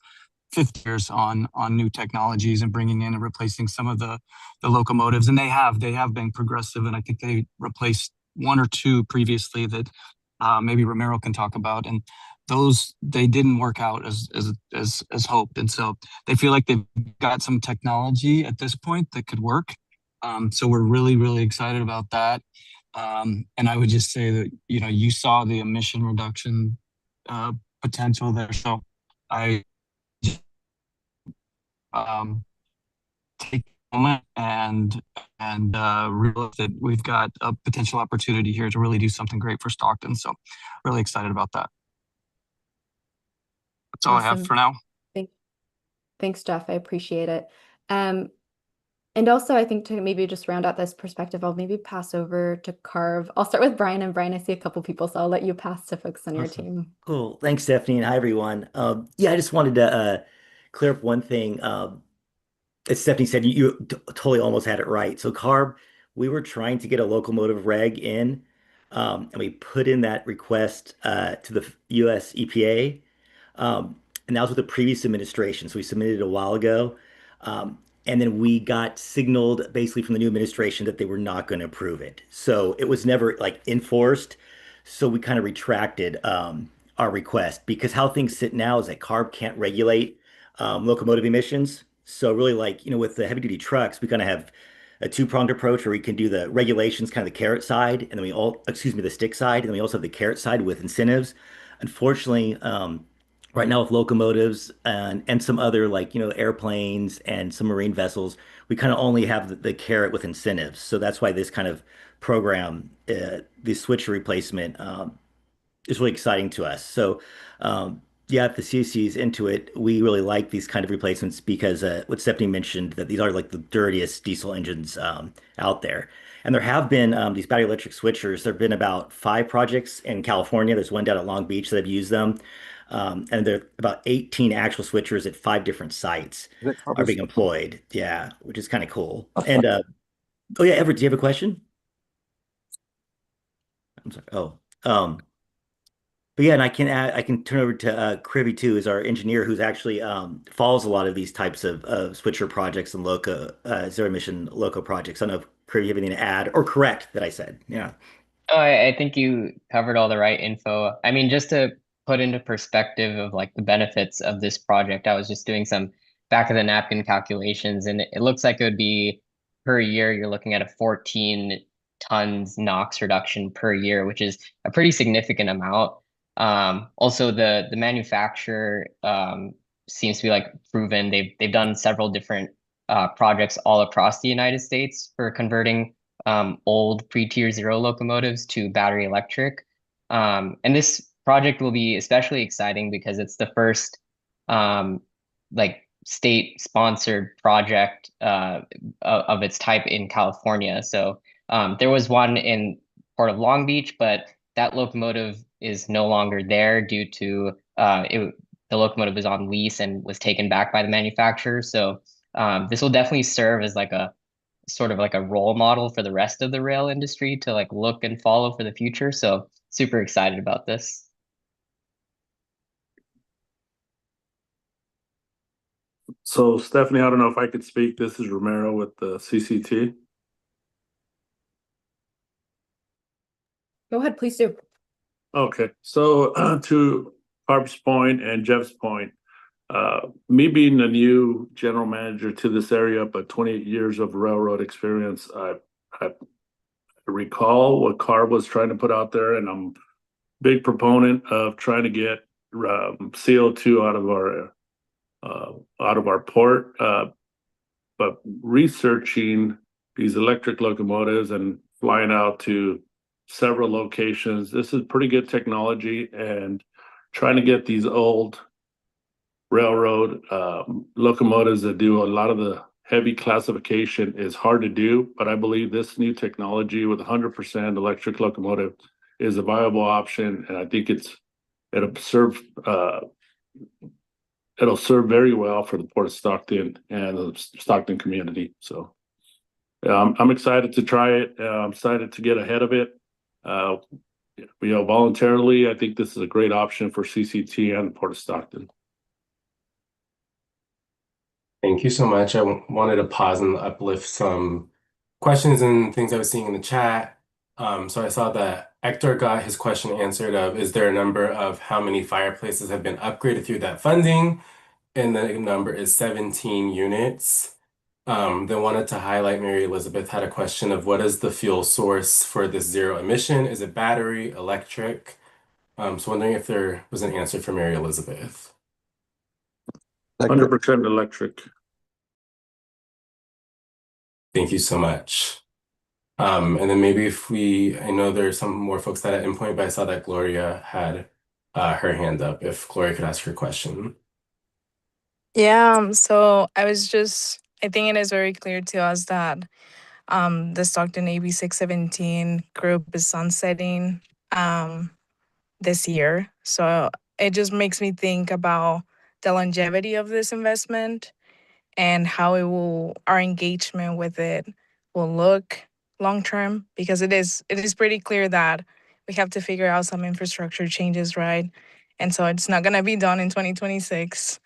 50 years on new technologies and bringing in and replacing some of the locomotives, and they have been progressive, and I think they replaced one or two previously that maybe Romero can talk about, and those they didn't work out as hoped, and so they feel like they've got some technology at this point that could work. So we're really excited about that. And I would just say that you saw the emission reduction potential there, so I take a moment and realize that we've got a potential opportunity here to really do something great for Stockton. So really excited about that. That's all I have for now. Thanks, Jeff. I appreciate it. And also, I think to maybe just round out this perspective, I'll maybe pass over to CARB. I'll start with Brian, and Brian, I see a couple people, so I'll let you pass to folks on your team. Cool. Thanks, Stephanie, and hi, everyone. Yeah, I just wanted to clear up one thing. As Stephanie said, you totally almost had it right. So CARB, we were trying to get a locomotive reg in, and we put in that request to the US EPA. And that was with the previous administration. So we submitted it a while ago. And then we got signaled basically from the new administration that they were not going to approve it. So it was never like enforced. So we kind of retracted our request, because how things sit now is that CARB can't regulate locomotive emissions. So really, like, with the heavy duty trucks, we kind of have a two-pronged approach where we can do the regulations, kind of the carrot side, and then the stick side, and then we also have the carrot side with incentives. Unfortunately, right now with locomotives and some other, like, airplanes and some marine vessels, we kind of only have the carrot with incentives. So that's why this kind of program, the switcher replacement, is really exciting to us. So yeah, if the CSC is into it, we really like these kind of replacements, because what Stephanie mentioned, that these are like the dirtiest diesel engines out there. And there have been these battery electric switchers. There have been about 5 projects in California. There's one down at Long Beach that have used them. And there are about 18 actual switchers at 5 different sites are being employed. Yeah, which is kind of cool. And oh yeah, Everett, do you have a question? I'm sorry. Oh, but yeah, and I can turn over to Krivy too, is our engineer who's actually follows a lot of these types of switcher projects and loco zero emission loco projects. I don't know if Krivy, you have anything to add or correct that I said. Yeah. Oh, I think you covered all the right info. I mean, just to put into perspective of like the benefits of this project, I was just doing some back of the napkin calculations, and it looks like it would be per year, you're looking at a 14 tons NOx reduction per year, which is a pretty significant amount. Also, the manufacturer seems to be like proven. They've done several different projects all across the United States for converting old pre-tier zero locomotives to battery electric. And this project will be especially exciting because it's the first like state-sponsored project of its type in California. So there was one in Port of Long Beach, but that locomotive is no longer there due to the locomotive was on lease and was taken back by the manufacturer. So this will definitely serve as like a sort of like a role model for the rest of the rail industry to like look and follow for the future. So super excited about this. So Stephanie, I don't know if I could speak. This is Romero with the CCT. Go ahead, please do. Okay, so to Harp's point and Jeff's point, me being a new general manager to this area, but 28 years of railroad experience, I recall what CARB was trying to put out there, and I'm a big proponent of trying to get CO2 out of our port. But researching these electric locomotives and flying out to several locations, this is pretty good technology, and trying to get these old railroad locomotives that do a lot of the heavy classification is hard to do. But I believe this new technology with 100% electric locomotive is a viable option, and I think it'll serve very well for the Port of Stockton and the Stockton community. So I'm excited to try it. I'm excited to get ahead of it. Voluntarily, I think this is a great option for CCT and the Port of Stockton. Thank you so much. I wanted to pause and uplift some questions and things I was seeing in the chat. So I saw that Hector got his question answered of, is there a number of how many fireplaces have been upgraded through that funding? And the number is 17 units. Then wanted to highlight Mary Elizabeth had a question of what is the fuel source for this zero emission? Is it battery, electric? So wondering if there was an answer for Mary Elizabeth. 100% electric. Thank you so much. And then maybe I know there's some more folks that at Endpoint, but I saw that Gloria had her hand up. If Gloria could ask her question. Yeah, so I think it is very clear to us that the Stockton AB617 group is sunsetting this year. So it just makes me think about the longevity of this investment and how our engagement with it will look long term, because it is pretty clear that we have to figure out some infrastructure changes, right? And so it's not gonna be done in 2026.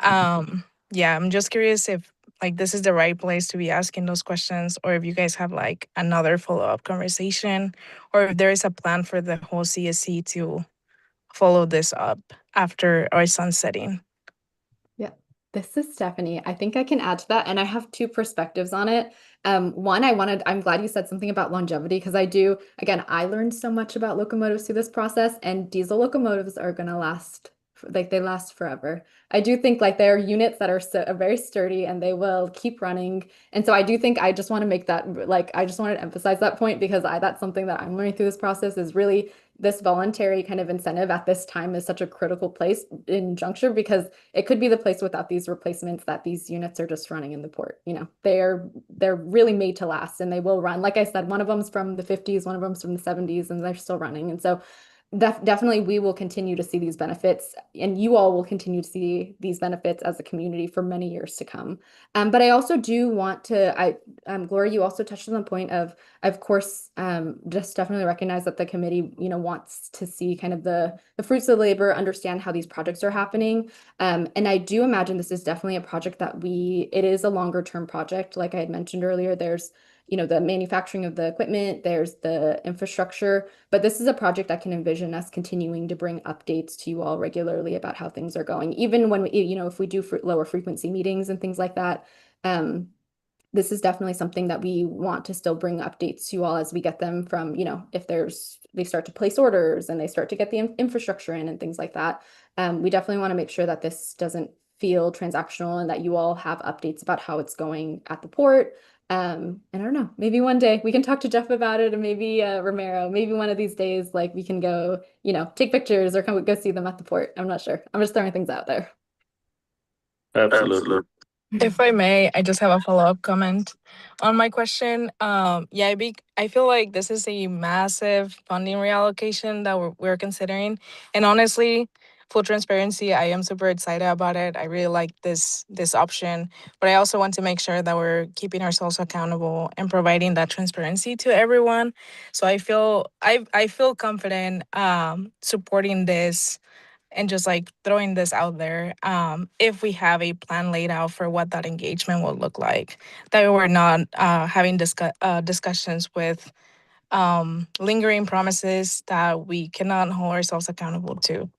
Yeah, I'm just curious if like this is the right place to be asking those questions, or if you guys have like another follow-up conversation, or if there is a plan for the whole CSC to follow this up after our sunsetting. Yeah, this is Stephanie. I think I can add to that, and I have two perspectives on it. One, I'm glad you said something about longevity, because I learned so much about locomotives through this process, and diesel locomotives are gonna last, like they last forever. I do think like there are units that are very sturdy and they will keep running. And so I do think I just want to make that, like, I just wanted to emphasize that point, because that's something that I'm learning through this process, is really this voluntary kind of incentive at this time is such a critical place in juncture, because it could be the place without these replacements that these units are just running in the port. They're really made to last, and they will run. Like I said, one of them's from the 50s, one of them's from the 70s, and they're still running. And so definitely we will continue to see these benefits, and you all will continue to see these benefits as a community for many years to come. But I also do want to, Gloria, you also touched on the point of course, just definitely recognize that the committee, wants to see kind of the fruits of labor, understand how these projects are happening. And I do imagine this is definitely a project that it is a longer term project. Like I had mentioned earlier, there's the manufacturing of the equipment, there's the infrastructure, but this is a project I can envision us continuing to bring updates to you all regularly about how things are going. Even when we, if we do lower frequency meetings and things like that, this is definitely something that we want to still bring updates to you all as we get them from, if they start to place orders and they start to get the infrastructure in and things like that. We definitely want to make sure that this doesn't feel transactional and that you all have updates about how it's going at the port. And I don't know, maybe one day we can talk to Jeff about it, and maybe Romero, maybe one of these days, like we can go, take pictures or go see them at the port. I'm not sure. I'm just throwing things out there. Absolutely. If I may, I just have a follow-up comment on my question. Yeah, I feel like this is a massive funding reallocation that we're considering. And honestly, full transparency, I am super excited about it. I really like this option, but I also want to make sure that we're keeping ourselves accountable and providing that transparency to everyone. So I feel confident supporting this and just like throwing this out there, if we have a plan laid out for what that engagement will look like, that we're not having discussions with lingering promises that we cannot hold ourselves accountable to.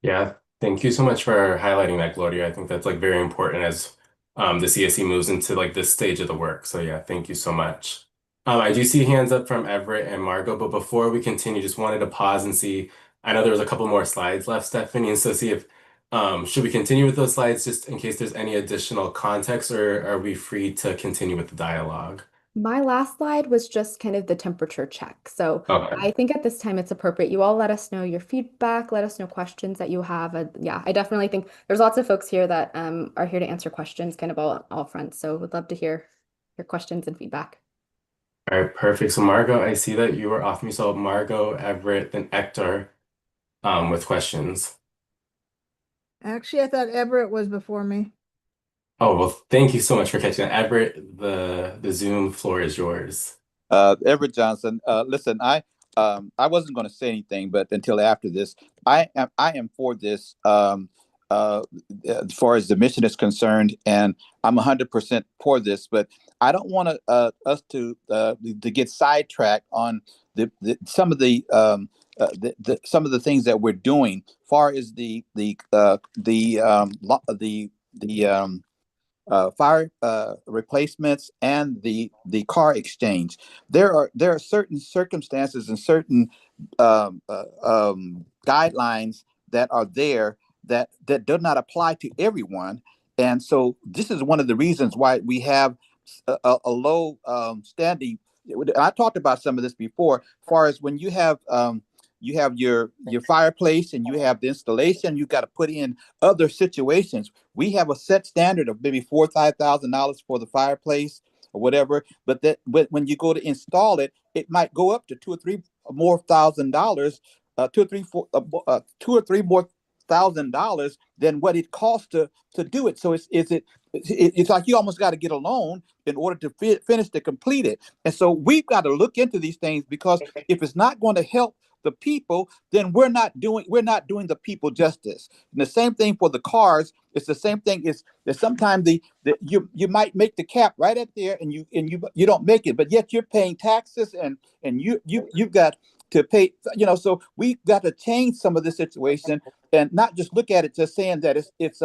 Yeah, thank you so much for highlighting that, Gloria. I think that's like very important as the CSC moves into like this stage of the work. So yeah, thank you so much. I do see hands up from Everett and Margot, but before we continue, just wanted to pause and see. I know there was a couple more slides left, Stephanie, and so see if should we continue with those slides just in case there's any additional context, or are we free to continue with the dialogue? My last slide was just kind of the temperature check. So Okay. I think at this time it's appropriate. You all let us know your feedback, let us know questions that you have. Yeah, I definitely think there's lots of folks here that are here to answer questions kind of all fronts. So would love to hear your questions and feedback. All right, perfect. So Margot, I see that you are off mute. So Margot, Everett, then Hector with questions. Actually, I thought Everett was before me. Oh, well, thank you so much for catching that. Everett, the Zoom floor is yours. Everett Johnson. Listen, I wasn't going to say anything, but until after this, I am for this as far as the mission is concerned, and I'm 100% for this. But I don't want us to get sidetracked on some of the some of the things that we're doing, far as the fire replacements and the car exchange. There are certain circumstances and certain guidelines that are there that do not apply to everyone, and so this is one of the reasons why we have a low standing. I talked about some of this before. As far as when you have your fireplace and you have the installation, you got to put in other situations. We have a set standard of maybe $4,000-$5,000 for the fireplace or whatever, but when you go to install it, it might go up to $2,000 or $3 more $1,000 than what it costs to do it. So it's like you almost got to get a loan in order to finish to complete it. And so we've got to look into these things, because if it's not going to help the people, then we're not doing the people justice. And the same thing for the cars. It's the same thing. Is that sometimes you might make the cap right at there, and you don't make it, but yet you're paying taxes, and you've got to pay. So we've got to change some of this situation and not just look at it just saying that it's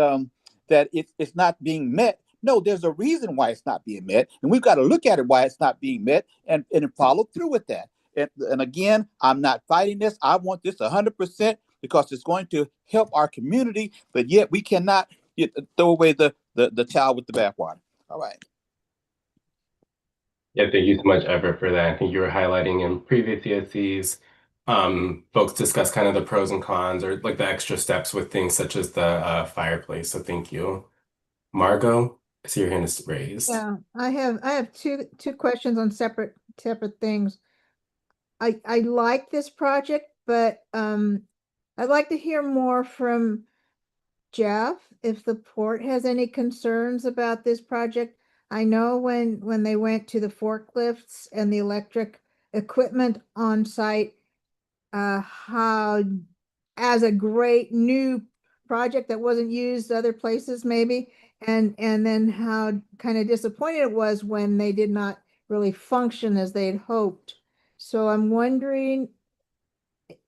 not being met. No, there's a reason why it's not being met, and we've got to look at it why it's not being met and follow through with that. And again, I'm not fighting this. I want this 100% because it's going to help our community, but yet we cannot throw away the child with the bathwater. All right. Yeah, thank you so much, Everett, for that. I think you were highlighting in previous CSCs, folks discuss kind of the pros and cons, or like the extra steps with things such as the fireplace. So thank you. Margot, I see your hand is raised. Yeah, I have two questions on separate things. I like this project, but I'd like to hear more from Jeff if the port has any concerns about this project. I know when they went to the forklifts and the electric equipment on site, how as a great new project that wasn't used other places maybe, and then how kind of disappointed it was when they did not really function as they had hoped. So I'm wondering,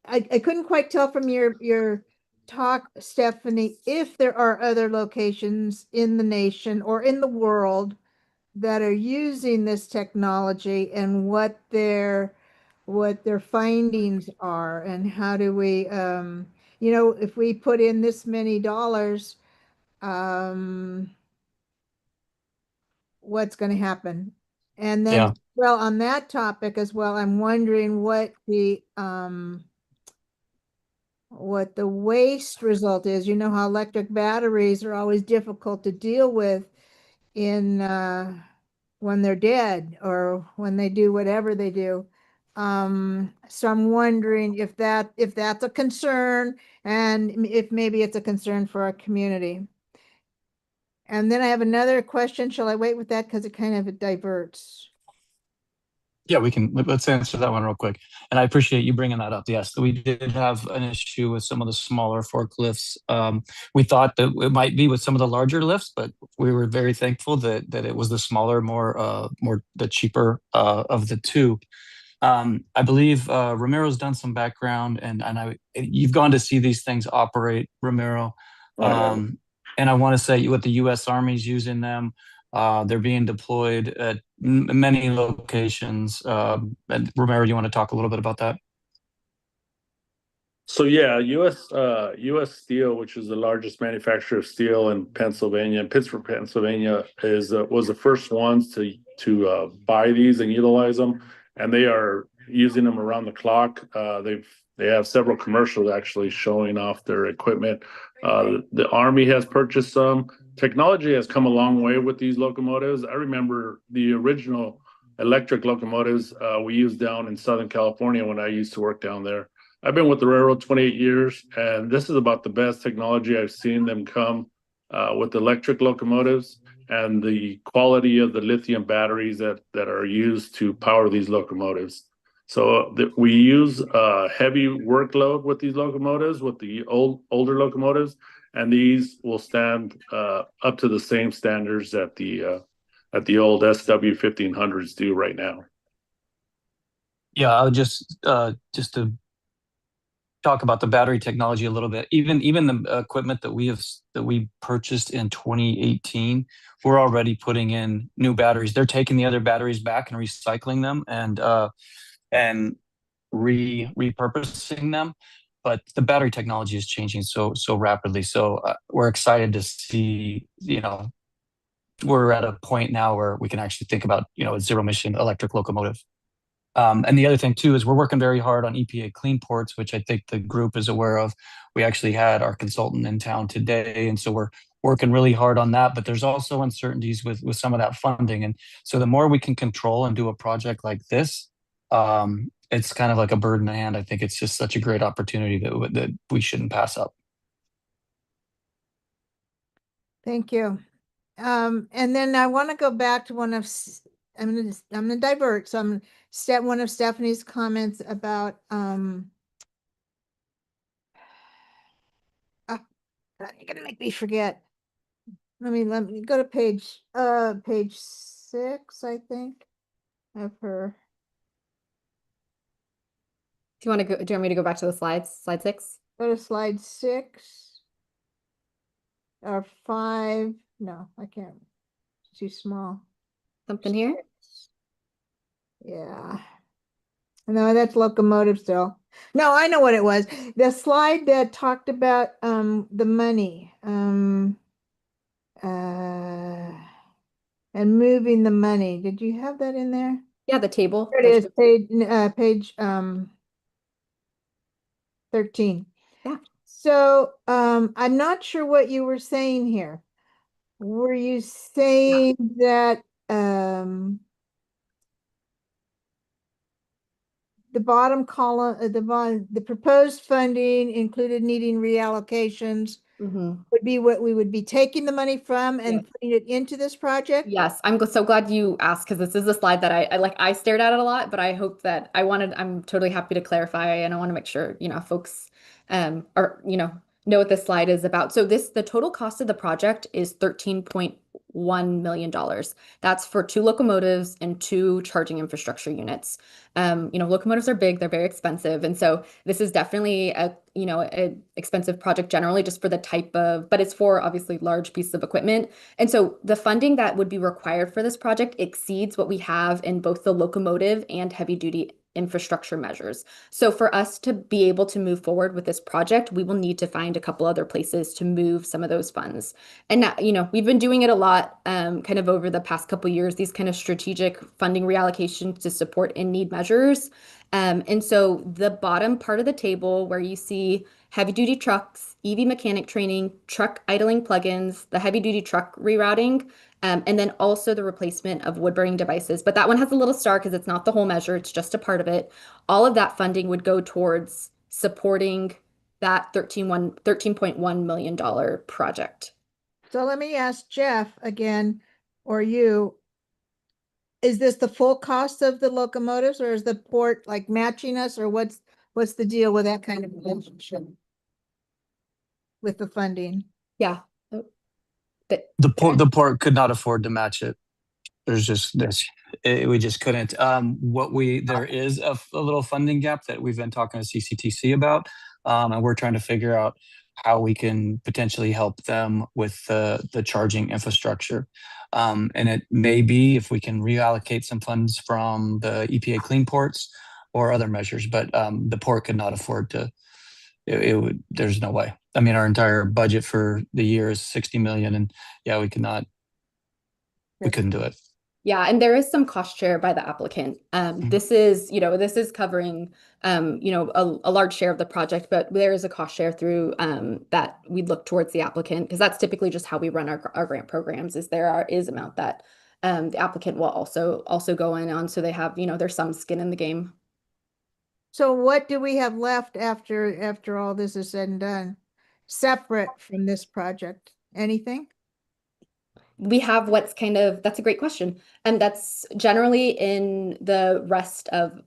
I couldn't quite tell from your talk, Stephanie, if there are other locations in the nation or in the world that are using this technology and what their findings are, and how do we if we put in this many dollars, what's going to happen? And then, Yeah. well, on that topic as well, I'm wondering what the waste result is. You know how electric batteries are always difficult to deal with in when they're dead or when they do whatever they do. So I'm wondering if that's a concern, and if maybe it's a concern for our community. And then I have another question. Shall I wait with that because it kind of diverts? Yeah, let's answer that one real quick. And I appreciate you bringing that up. Yes, we did have an issue with some of the smaller forklifts. We thought that it might be with some of the larger lifts, but we were very thankful that it was the smaller, more the cheaper of the two. I believe Ramiro's done some background, and you've gone to see these things operate, Ramiro. And I want to say what the U.S. Army's using them. They're being deployed at many locations. And Romero, you want to talk a little bit about that? So yeah, U.S. Steel, which is the largest manufacturer of steel in Pennsylvania, Pittsburgh, Pennsylvania, was the first ones to buy these and utilize them, and they are using them around the clock. They have several commercials actually showing off their equipment. The Army has purchased some. Technology has come a long way with these locomotives. I remember the original electric locomotives we used down in Southern California when I used to work down there. I've been with the railroad 28 years, and this is about the best technology I've seen them come with electric locomotives and the quality of the lithium batteries that are used to power these locomotives. So we use heavy workload with these locomotives, with the older locomotives, and these will stand up to the same standards that the old SW1500s do right now. Yeah, I'll just to talk about the battery technology a little bit. Even the equipment that we purchased in 2018, we're already putting in new batteries. They're taking the other batteries back and recycling them and repurposing them. But the battery technology is changing so rapidly. So we're excited to see, we're at a point now where we can actually think about, a zero emission electric locomotive. And the other thing too is we're working very hard on EPA clean ports, which I think the group is aware of. We actually had our consultant in town today, and so we're working really hard on that. But there's also uncertainties with some of that funding, and so the more we can control and do a project like this, it's kind of like a bird in the hand. I think it's just such a great opportunity that we shouldn't pass up. Thank you. And then I want to go back to I'm gonna divert. So I'm one of Stephanie's comments about you're gonna make me forget. Let me go to page 6, I think, of her. Do you want me to go back to the slides? Slide 6? Go to slide 6 or 5. No, I can't. It's too small. Something here? Yeah. No, that's locomotive still. No, I know what it was. The slide that talked about the money and moving the money. Did you have that in there? Yeah, the table. There it is, page 13. Yeah. So I'm not sure what you were saying here. Were you saying that the bottom column, the proposed funding included needing reallocations would be what we would be taking the money from and putting it into this project? Yes, I'm so glad you asked because this is a slide that I stared at it a lot, but I hope that I'm totally happy to clarify and I want to make sure, folks are, know what this slide is about. So the total cost of the project is $13.1 million. That's for 2 locomotives and 2 charging infrastructure units. Locomotives are big, they're very expensive. And so this is definitely an expensive project generally just for the type of, but it's for obviously large pieces of equipment. And so the funding that would be required for this project exceeds what we have in both the locomotive and heavy duty infrastructure measures. So for us to be able to move forward with this project, we will need to find a couple other places to move some of those funds. And that, we've been doing it a lot kind of over the past couple of years, these kind of strategic funding reallocations to support in-need measures. And so the bottom part of the table where you see heavy duty trucks, EV mechanic training, truck idling plugins, the heavy duty truck rerouting, and then also the replacement of wood burning devices. But that one has a little star because it's not the whole measure, it's just a part of it. All of that funding would go towards supporting that $13.1 million project. So let me ask Jeff again, or you, is this the full cost of the locomotives or is the port like matching us, or what's the deal with that kind of relationship with the funding? Yeah. The port could not afford to match it. We just couldn't. There is a little funding gap that we've been talking to CCTC about, and we're trying to figure out how we can potentially help them with the charging infrastructure. And it may be if we can reallocate some funds from the EPA clean ports or other measures, but the port could not afford to. There's no way. I mean, our entire budget for the year is 60 million, and we couldn't do it. Yeah, and there is some cost share by the applicant. This is covering, a large share of the project, but there is a cost share through that we look towards the applicant because that's typically just how we run our grant programs. Is amount that the applicant will also go in on, so they have there's some skin in the game. So what do we have left after all this is said and done, separate from this project? Anything? We have that's a great question. And that's generally in the rest of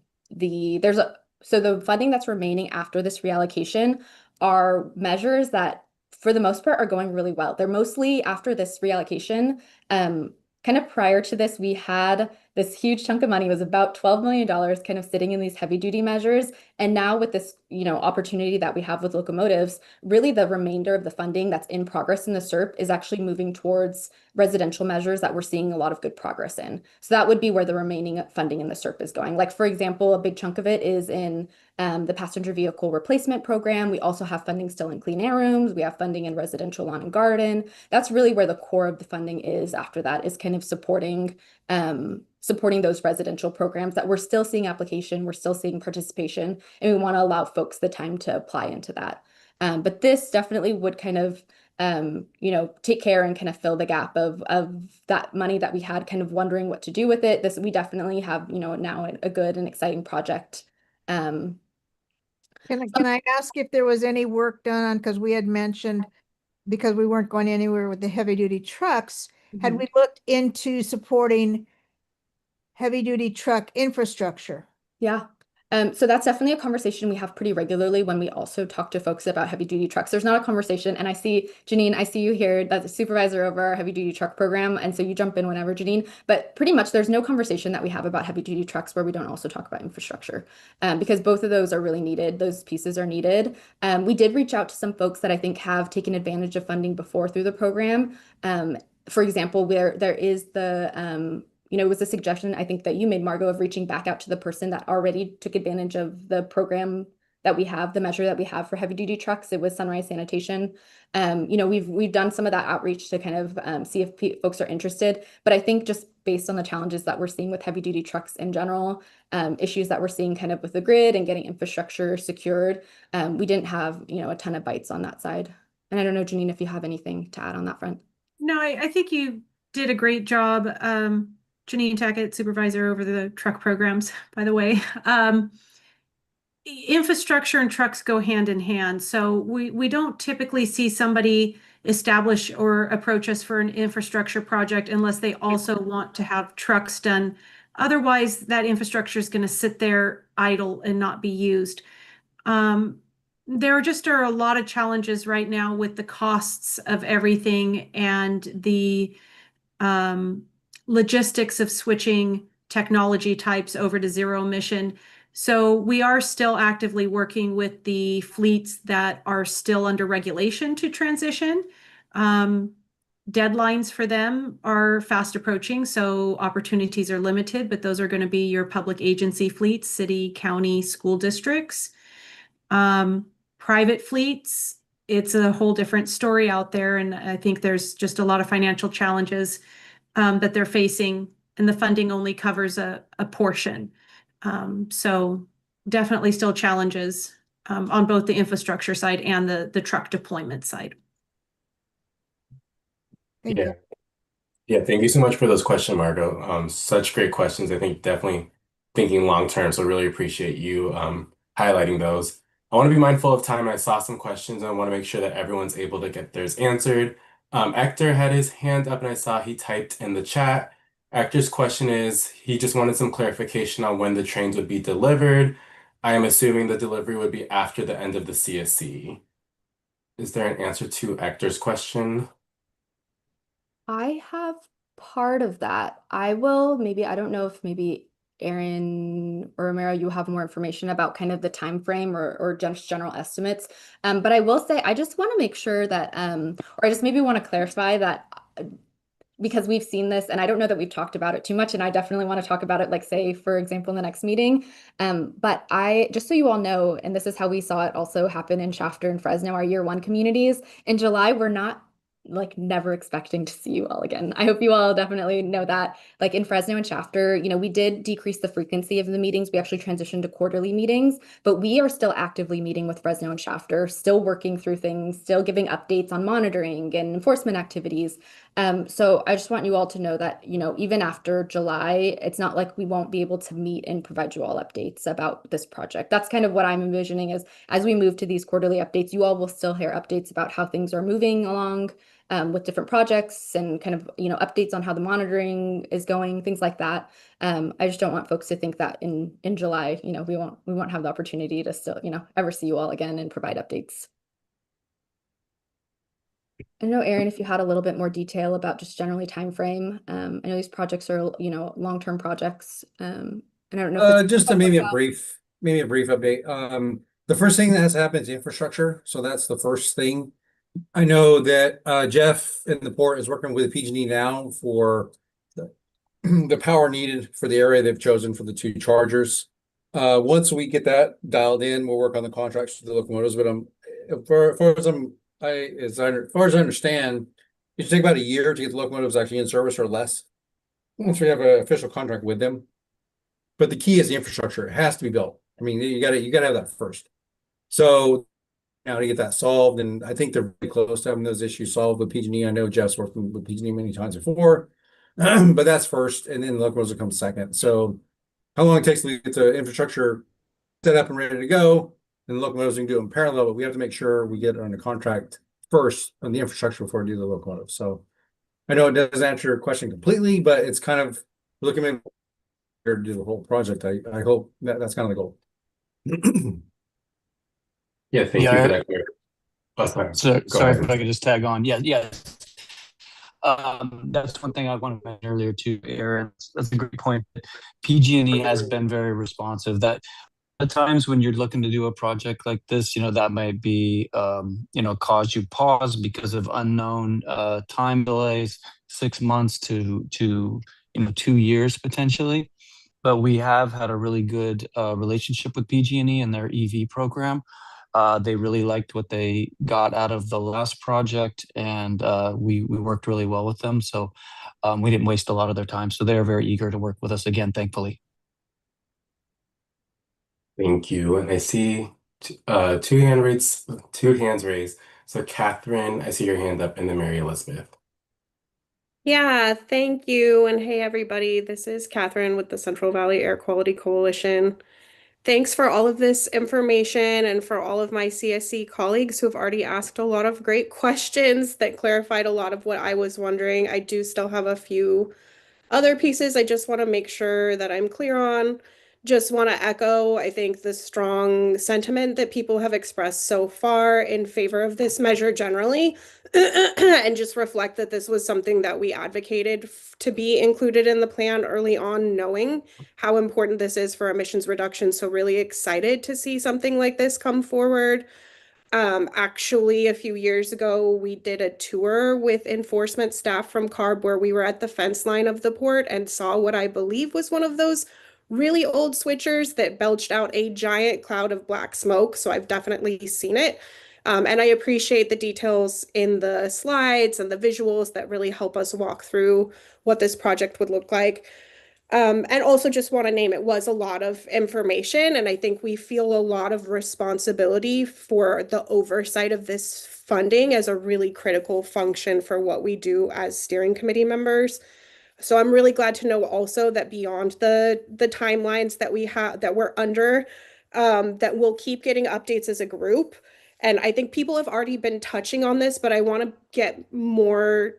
so the funding that's remaining after this reallocation are measures that for the most part are going really well. They're mostly after this reallocation. Kind of prior to this, we had this huge chunk of money, was about $12 million kind of sitting in these heavy duty measures. And now with this, opportunity that we have with locomotives, really the remainder of the funding that's in progress in the SERP is actually moving towards residential measures that we're seeing a lot of good progress in. So that would be where the remaining funding in the SERP is going. Like, for example, a big chunk of it is in the passenger vehicle replacement program. We also have funding still in clean air rooms. We have funding in residential lawn and garden. That's really where the core of the funding is after that, is kind of supporting those residential programs that we're still seeing application, we're still seeing participation, and we want to allow folks the time to apply into that. But this definitely would kind of, take care and kind of fill the gap of that money that we had kind of wondering what to do with it. We definitely have, now a good and exciting project. Can I ask if there was any work done on, because we had mentioned, because we weren't going anywhere with the heavy duty trucks, had we looked into supporting heavy duty truck infrastructure? Yeah. So that's definitely a conversation we have pretty regularly when we also talk to folks about heavy duty trucks. There's not a conversation, and I see, Janine, I see you here, that's a supervisor over our heavy duty truck program, and so you jump in whenever, Janine, but pretty much there's no conversation that we have about heavy duty trucks where we don't also talk about infrastructure, because both of those are really needed. Those pieces are needed. We did reach out to some folks that I think have taken advantage of funding before through the program. For example, where there is it was a suggestion I think that you made, Margot, of reaching back out to the person that already took advantage of the program that we have, the measure that we have for heavy duty trucks. It was Sunrise Sanitation. We've done some of that outreach to kind of see if folks are interested. But I think just based on the challenges that we're seeing with heavy duty trucks in general, issues that we're seeing kind of with the grid and getting infrastructure secured, we didn't have, a ton of bites on that side. And I don't know, Janine, if you have anything to add on that front. No, I think you did a great job. Janine Tackett, supervisor over the truck programs, by the way. infrastructure and trucks go hand in hand. So we don't typically see somebody establish or approach us for an infrastructure project unless they also want to have trucks done. Otherwise, that infrastructure is going to sit there idle and not be used. There just are a lot of challenges right now with the costs of everything and the logistics of switching technology types over to zero emission. So we are still actively working with the fleets that are still under regulation to transition. Deadlines for them are fast approaching, so opportunities are limited, but those are going to be your public agency fleets, city, county, school districts. Private fleets, it's a whole different story out there, and I think there's just a lot of financial challenges that they're facing, and the funding only covers a portion. So definitely still challenges on both the infrastructure side and the truck deployment side. Thank Yeah. you. Yeah, thank you so much for those questions, Margot. Such great questions. I think definitely thinking long term. So really appreciate you highlighting those. I want to be mindful of time. I saw some questions. I want to make sure that everyone's able to get theirs answered. Hector had his hand up and I saw he typed in the chat. Hector's question is, he just wanted some clarification on when the trains would be delivered. I am assuming the delivery would be after the end of the CSC. Is there an answer to Hector's question? I have part of that. I will maybe, I don't know if maybe Aaron or Romero, you have more information about kind of the time frame or just general estimates. But I will say, I just want to make sure that, or I just maybe want to clarify that because we've seen this, and I don't know that we've talked about it too much, and I definitely want to talk about it, like say, for example, in the next meeting. But just so you all know, and this is how we saw it also happen in Shafter and Fresno, our year one communities. In July, we're not like never expecting to see you all again. I hope you all definitely know that. Like in Fresno and Shafter, we did decrease the frequency of the meetings. We actually transitioned to quarterly meetings, but we are still actively meeting with Fresno and Shafter, still working through things, still giving updates on monitoring and enforcement activities. So I just want you all to know that, even after July, it's not like we won't be able to meet and provide you all updates about this project. That's kind of what I'm envisioning is as we move to these quarterly updates, you all will still hear updates about how things are moving along with different projects and kind of, updates on how the monitoring is going, things like that. I just don't want folks to think that in July, we won't have the opportunity to still, ever see you all again and provide updates. I know, Aaron, if you had a little bit more detail about just generally time frame. I know these projects are, long-term projects. And I don't know if it's just maybe a brief update. The first thing that has to happen is infrastructure. So that's the first thing. I know that Jeff in the port is working with PG&E now for the power needed for the area they've chosen for the two chargers. Once we get that dialed in, we'll work on the contracts for the locomotives. But as far as I understand, it should take about a year to get the locomotives actually in service or less once we have an official contract with them. But the key is the infrastructure. It has to be built. I mean, you gotta have that first. So now to get that solved, and I think they're really close to having those issues solved with PG&E. I know Jeff's worked with PG&E many times before, but that's first, and then the locomotives will come second. So how long it takes to get the infrastructure set up and ready to go, and the locomotives can do it in parallel, but we have to make sure we get under contract first on the infrastructure before we do the locomotive. So I know it doesn't answer your question completely, but it's kind of looking at to do the whole project. I hope that's kind of the goal. Yeah, thank you for that. Oh, sorry. So, Go sorry ahead. if I could just tag on. Yeah. That's one thing I wanted to mention earlier too, Aaron. That's a great point. PG&E has been very responsive. That at times when you're looking to do a project like this, that might be, cause you pause because of unknown time delays, 6 months to 2 years potentially. But we have had a really good relationship with PG&E and their EV program. They really liked what they got out of the last project, and we worked really well with them. So we didn't waste a lot of their time. So they're very eager to work with us again, thankfully. Thank you. And I see two hands raised. So Catherine, I see your hand up, and then Mary Elizabeth. Yeah, thank you. And hey, everybody, this is Catherine with the Central Valley Air Quality Coalition. Thanks for all of this information and for all of my CSC colleagues who have already asked a lot of great questions that clarified a lot of what I was wondering. I do still have a few other pieces I just want to make sure that I'm clear on. Just want to echo, I think, the strong sentiment that people have expressed so far in favor of this measure generally, and just reflect that this was something that we advocated to be included in the plan early on, knowing how important this is for emissions reduction. So really excited to see something like this come forward. Actually, a few years ago, we did a tour with enforcement staff from CARB where we were at the fence line of the port and saw what I believe was one of those really old switchers that belched out a giant cloud of black smoke. So I've definitely seen it. And I appreciate the details in the slides and the visuals that really help us walk through what this project would look like. And also just want to name it was a lot of information, and I think we feel a lot of responsibility for the oversight of this funding as a really critical function for what we do as steering committee members. So I'm really glad to know also that beyond the timelines that we have that we're under, that we'll keep getting updates as a group. And I think people have already been touching on this, but I want to get more,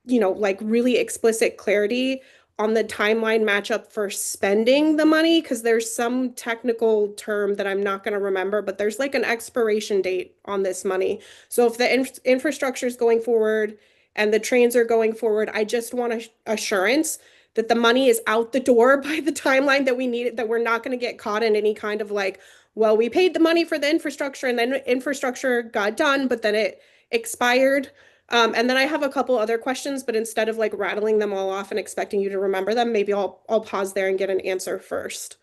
like really explicit clarity on the timeline matchup for spending the money, because there's some technical term that I'm not going to remember, but there's like an expiration date on this money. So if the infrastructure is going forward and the trains are going forward, I just want assurance that the money is out the door by the timeline that we need it, that we're not going to get caught in any kind of like, well, we paid the money for the infrastructure and then infrastructure got done, but then it expired. And then I have a couple other questions, but instead of like rattling them all off and expecting you to remember them, maybe I'll pause there and get an answer first.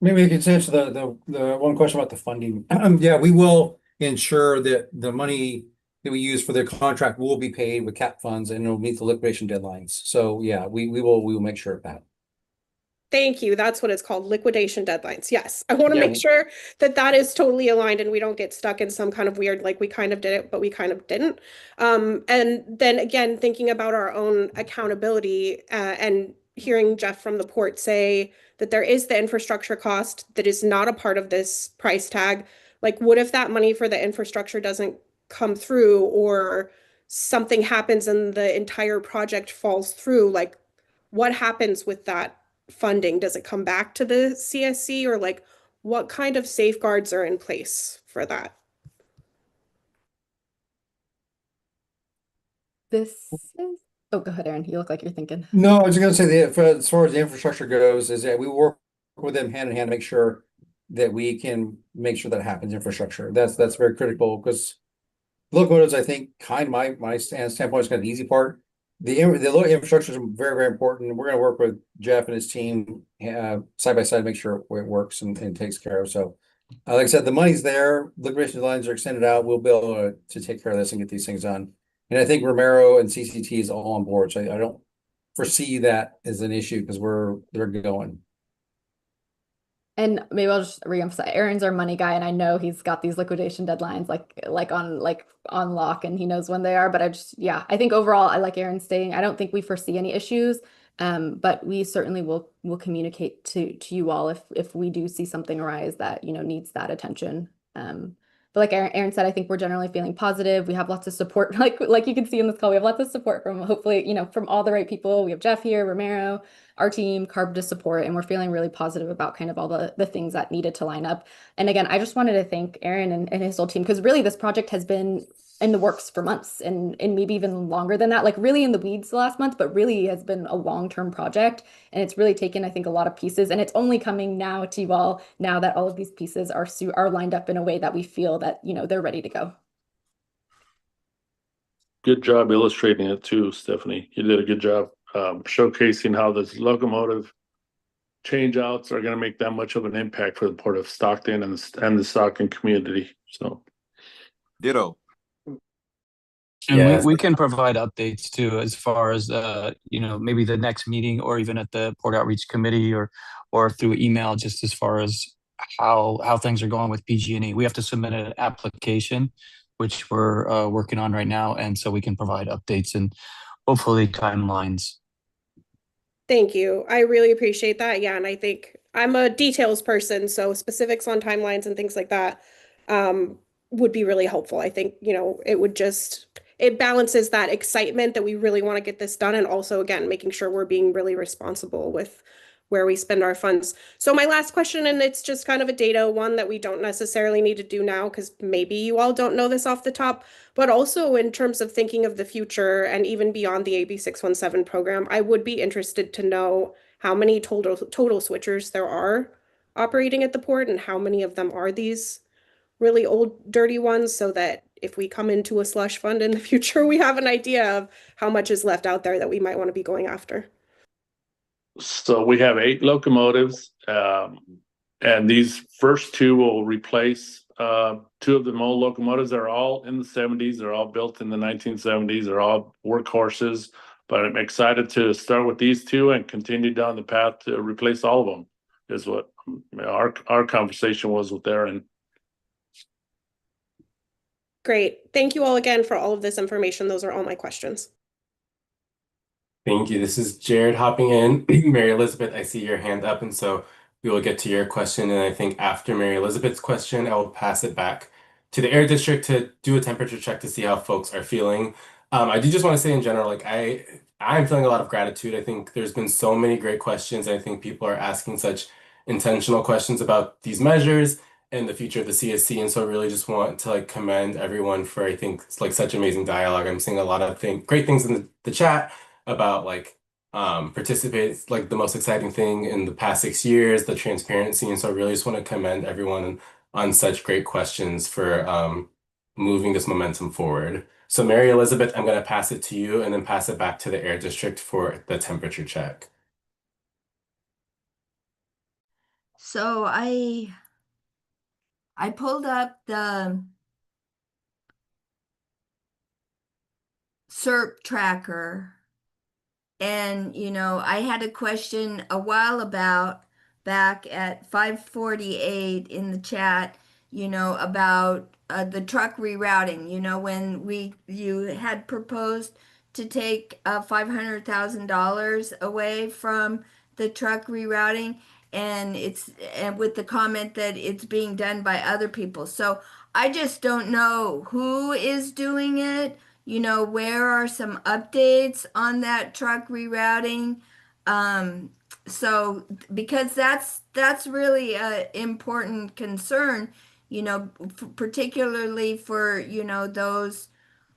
Maybe you could answer the one question about the funding. Yeah, we will ensure that the money that we use for the contract will be paid with cap funds and it'll meet the liquidation deadlines. So yeah, we will make sure of that. Thank you. That's what it's called, liquidation deadlines. Yes, I want to Yeah. make sure that that is totally aligned and we don't get stuck in some kind of weird, like we kind of did it, but we kind of didn't. And then again, thinking about our own accountability and hearing Jeff from the port say that there is the infrastructure cost that is not a part of this price tag. Like, what if that money for the infrastructure doesn't come through or something happens and the entire project falls through? Like, what happens with that funding? Does it come back to the CSC, or like what kind of safeguards are in place for that? This is, oh, go ahead, Aaron. You look like you're thinking. No, I was going to say that as far as the infrastructure goes, is that we work with them hand in hand to make sure that we can make sure that happens. Infrastructure that's very critical because locomotives, I think, my standpoint is kind of the easy part. The low infrastructure is very, very important. We're going to work with Jeff and his team side by side to make sure it works and takes care of. So, like I said, the money's there. Liquidation lines are extended out. We'll be able to take care of this and get these things done. And I think Romero and CCT is all on board. So I don't foresee that as an issue because they're going. And maybe I'll just reemphasize, Aaron's our money guy, and I know he's got these liquidation deadlines like on lock, and he knows when they are. But I think overall, I like Aaron saying, I don't think we foresee any issues, but we certainly will communicate to you all if we do see something arise that needs that attention. But like Aaron said, I think we're generally feeling positive. We have lots of support, like you can see in this call, we have lots of support from hopefully from all the right people. We have Jeff here, Romero, our team, CARB to support, and we're feeling really positive about kind of all the things that needed to line up. And again, I just wanted to thank Aaron and his whole team, because really this project has been in the works for months and maybe even longer than that, like really in the weeds the last month, but really has been a long-term project. And it's really taken, I think, a lot of pieces, and it's only coming now to you all now that all of these pieces are lined up in a way that we feel that, they're ready to go. Good job illustrating it too, Stephanie. You did a good job showcasing how this locomotive change outs are going to make that much of an impact for the Port of Stockton and the Stockton community. So, ditto. And Yes. we can provide updates too, as far as maybe the next meeting or even at the Port Outreach Committee or through email, just as far as how things are going with PG&E. We have to submit an application, which we're working on right now, and so we can provide updates and hopefully timelines. Thank you. I really appreciate that. Yeah, and I think I'm a details person, so specifics on timelines and things like that would be really helpful. I think, it balances that excitement that we really want to get this done, and also, again, making sure we're being really responsible with where we spend our funds. So my last question, and it's just kind of a data one that we don't necessarily need to do now, because maybe you all don't know this off the top, but also in terms of thinking of the future and even beyond the AB617 program, I would be interested to know how many total switchers there are operating at the port, and how many of them are these really old, dirty ones, so that if we come into a slush fund in the future, we have an idea of how much is left out there that we might want to be going after. So we have 8 locomotives, and these first 2 will replace 2 of the old locomotives. They're all in the 70s. They're all built in the 1970s. They're all workhorses. But I'm excited to start with these 2 and continue down the path to replace all of them, is what our conversation was with Aaron. Great. Thank you all again for all of this information. Those are all my questions. Thank you. This is Jared hopping in. Mary Elizabeth, I see your hand up, and so we will get to your question. And I think after Mary Elizabeth's question, I will pass it back to the Air District to do a temperature check to see how folks are feeling. I do just want to say in general, like I'm feeling a lot of gratitude. I think there's been so many great questions. I think people are asking such intentional questions about these measures and the future of the CSC. And so I really just want to like commend everyone for, I think, like such amazing dialogue. I'm seeing a lot of great things in the chat about like participate, like the most exciting thing in the past 6 years, the transparency. And so I really just want to commend everyone on such great questions for moving this momentum forward. So Mary Elizabeth, I'm going to pass it to you and then pass it back to the Air District for the temperature check. So I pulled up the SERP tracker, and I had a question a while back at 5:48 in the chat, about the truck rerouting, when you had proposed to take $500,000 away from the truck rerouting, and with the comment that it's being done by other people. So I just don't know who is doing it. Where are some updates on that truck rerouting? So because that's really a important concern, particularly for, those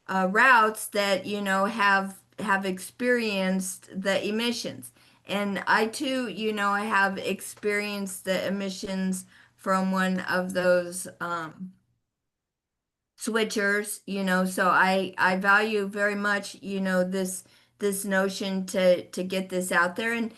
routes that, have experienced the emissions. And I too, I have experienced the emissions from one of those switchers, so I value very much, this notion to get this out there. And,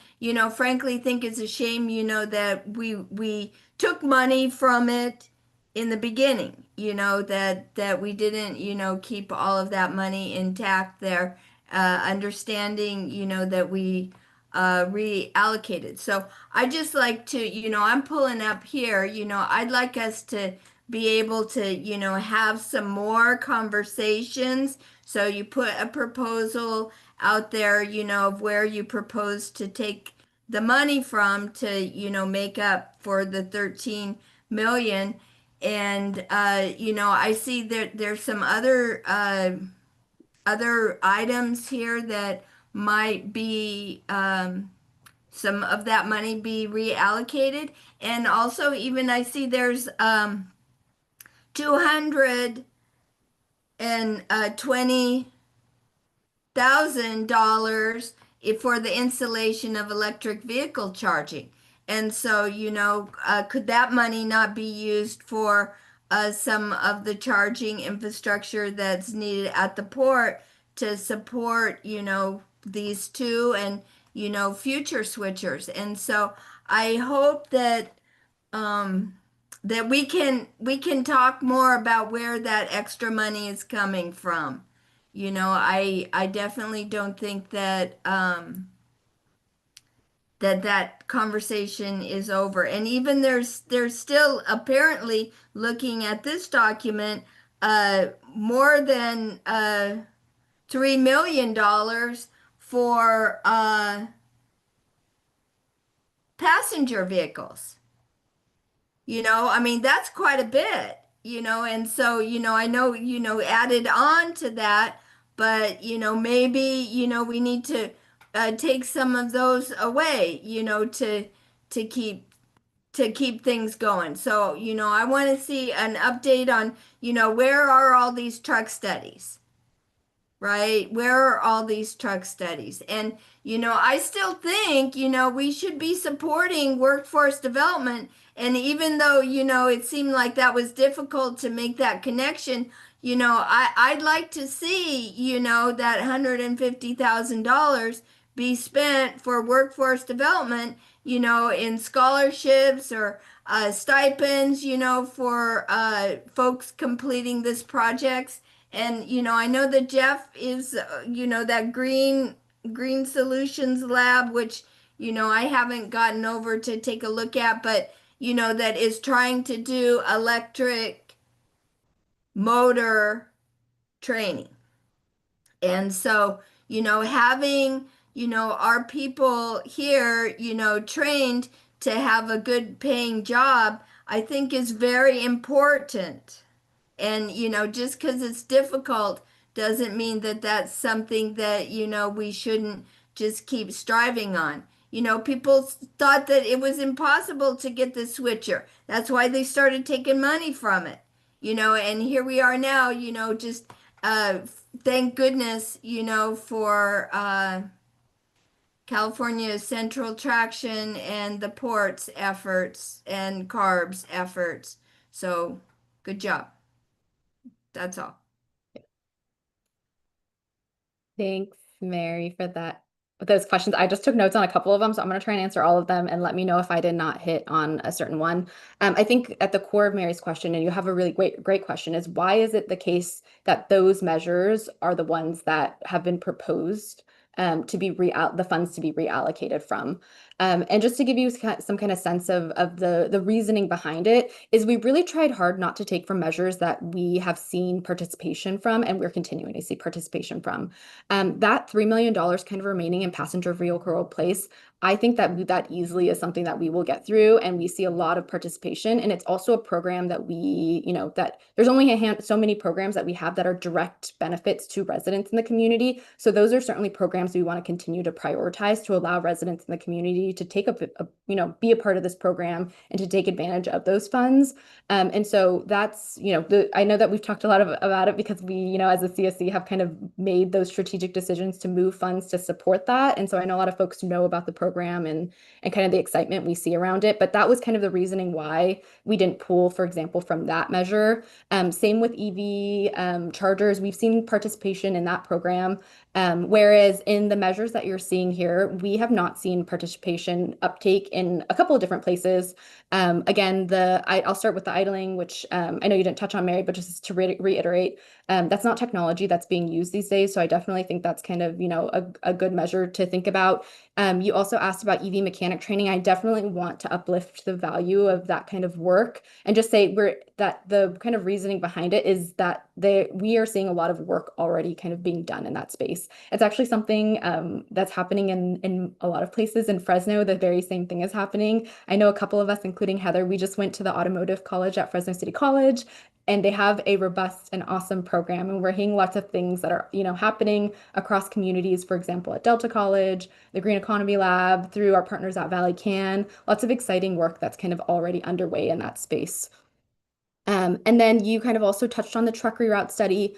frankly think it's a shame, that we took money from it in the beginning, that we didn't, keep all of that money intact there, understanding, that we reallocated. So I just like to, I'm pulling up here, I'd like us to be able to, have some more conversations. So you put a proposal out there, of where you propose to take the money from to, make up for the 13 million. And, I see that there's some other items here that might be, some of that money be reallocated. And also even I see there's, $220,000 for the installation of electric vehicle charging. And so, could that money not be used for some of the charging infrastructure that's needed at the port to support, these 2 and, future switchers? And so I hope that that we can talk more about where that extra money is coming from. I definitely don't think that that conversation is over. And even there's still, apparently, looking at this document, more than $3 million for passenger vehicles. I mean, that's quite a bit, and so, I know, added on to that, but, maybe, we need to take some of those away, to keep things going. So, I want to see an update on, where are all these truck studies? Right? Where are all these truck studies? And, I still think, we should be supporting workforce development. And even though, it seemed like that was difficult to make that connection, I'd like to see, that $150,000 be spent for workforce development, in scholarships or stipends, for folks completing this projects. And, I know that Jeff is, that green solutions lab, which, I haven't gotten over to take a look at, but, that is trying to do electric motor training. And so, having, our people here, trained to have a good paying job, I think is very important. And, just because it's difficult doesn't mean that that's something that, we shouldn't just keep striving on. People thought that it was impossible to get the switcher. That's why they started taking money from it, and here we are now, just thank goodness, for California Central Traction and the ports efforts and CARB's efforts. So good job. That's all. Thanks, Mary, for those questions. I just took notes on a couple of them, so I'm going to try and answer all of them and let me know if I did not hit on a certain one. I think at the core of Mary's question, and you have a really great question, is why is it the case that those measures are the ones that have been proposed to be the funds to be reallocated from? And just to give you some kind of sense of the reasoning behind it, is we really tried hard not to take from measures that we have seen participation from, and we're continuing to see participation from. That $3 million kind of remaining in passenger vehicle replace, I think that easily is something that we will get through, and we see a lot of participation. And it's also a program that that there's only so many programs that we have that are direct benefits to residents in the community. So those are certainly programs we want to continue to prioritize to allow residents in the community to take be a part of this program and to take advantage of those funds. And so that's, I know that we've talked a lot about it because we, as a CSC have kind of made those strategic decisions to move funds to support that. And so I know a lot of folks know about the program and kind of the excitement we see around it, but that was kind of the reasoning why we didn't pull, for example, from that measure. Same with EV chargers. We've seen participation in that program. Whereas in the measures that you're seeing here, we have not seen participation uptake in a couple of different places. Again, I'll start with the idling, which I know you didn't touch on, Mary, but just to reiterate, that's not technology that's being used these days. So I definitely think that's kind of, a good measure to think about. You also asked about EV mechanic training. I definitely want to uplift the value of that kind of work and just say that the kind of reasoning behind it is that we are seeing a lot of work already kind of being done in that space. It's actually something that's happening in a lot of places. In Fresno, the very same thing is happening. I know a couple of us, including Heather, we just went to the automotive college at Fresno City College, and they have a robust and awesome program. And we're hearing lots of things that are, happening across communities, for example, at Delta College, the Green Economy Lab, through our partners at Valley Can, lots of exciting work that's kind of already underway in that space. And then you kind of also touched on the truck reroute study,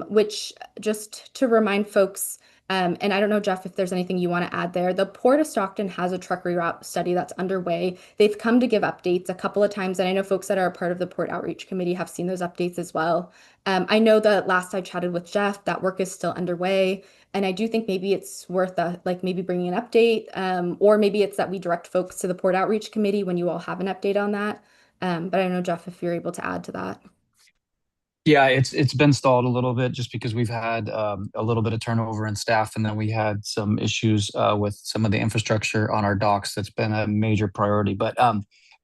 which, just to remind folks, and I don't know, Jeff, if there's anything you want to add there. The Port of Stockton has a truck reroute study that's underway. They've come to give updates a couple of times, and I know folks that are a part of the Port Outreach Committee have seen those updates as well. I know that last I chatted with Jeff, that work is still underway, and I do think maybe it's worth maybe bringing an update, or maybe it's that we direct folks to the Port Outreach Committee when you all have an update on that. But I don't know, Jeff, if you're able to add to that. Yeah, it's been stalled a little bit just because we've had a little bit of turnover in staff, and then we had some issues with some of the infrastructure on our docks. That's been a major priority, but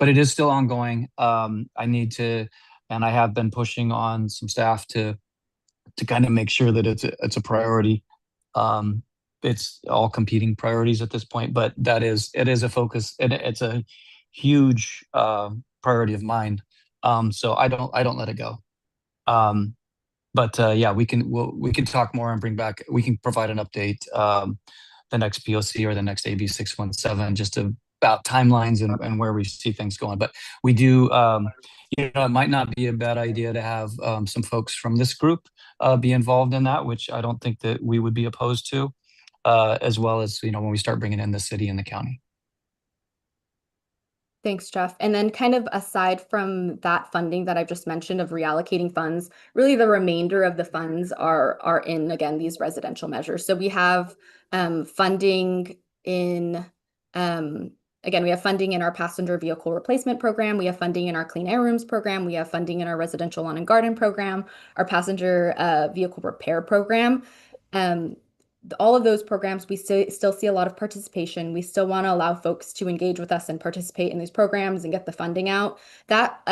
it is still ongoing. I need to, and I have been pushing on some staff to kind of make sure that it's a priority. it's all competing priorities at this point, but it is a focus, and it's a huge priority of mine. So I don't let it go. But yeah, we can talk more and we can provide an update the next POC or the next AB617 just about timelines and where we see things going. But we do, it might not be a bad idea to have some folks from this group be involved in that, which I don't think that we would be opposed to, as well as, when we start bringing in the city and the county. Thanks, Jeff. And then kind of aside from that funding that I've just mentioned of reallocating funds, really the remainder of the funds are in, again, these residential measures. So we have funding in, again, we have funding in our passenger vehicle replacement program. We have funding in our clean air rooms program. We have funding in our residential lawn and garden program, our passenger vehicle repair program. All of those programs, we still see a lot of participation. We still want to allow folks to engage with us and participate in these programs and get the funding out. That,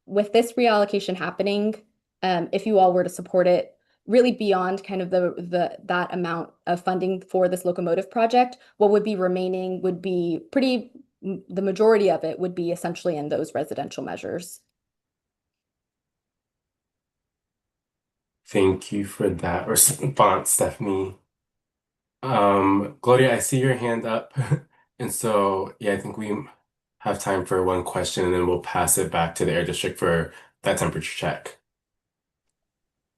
with this reallocation happening, if you all were to support it, really beyond kind of that amount of funding for this locomotive project, what would be remaining would be the majority of it would be essentially in those residential measures. Thank you for that response, Stephanie. Gloria, I see your hand up. And so, yeah, I think we have time for one question, and then we'll pass it back to the Air District for that temperature check.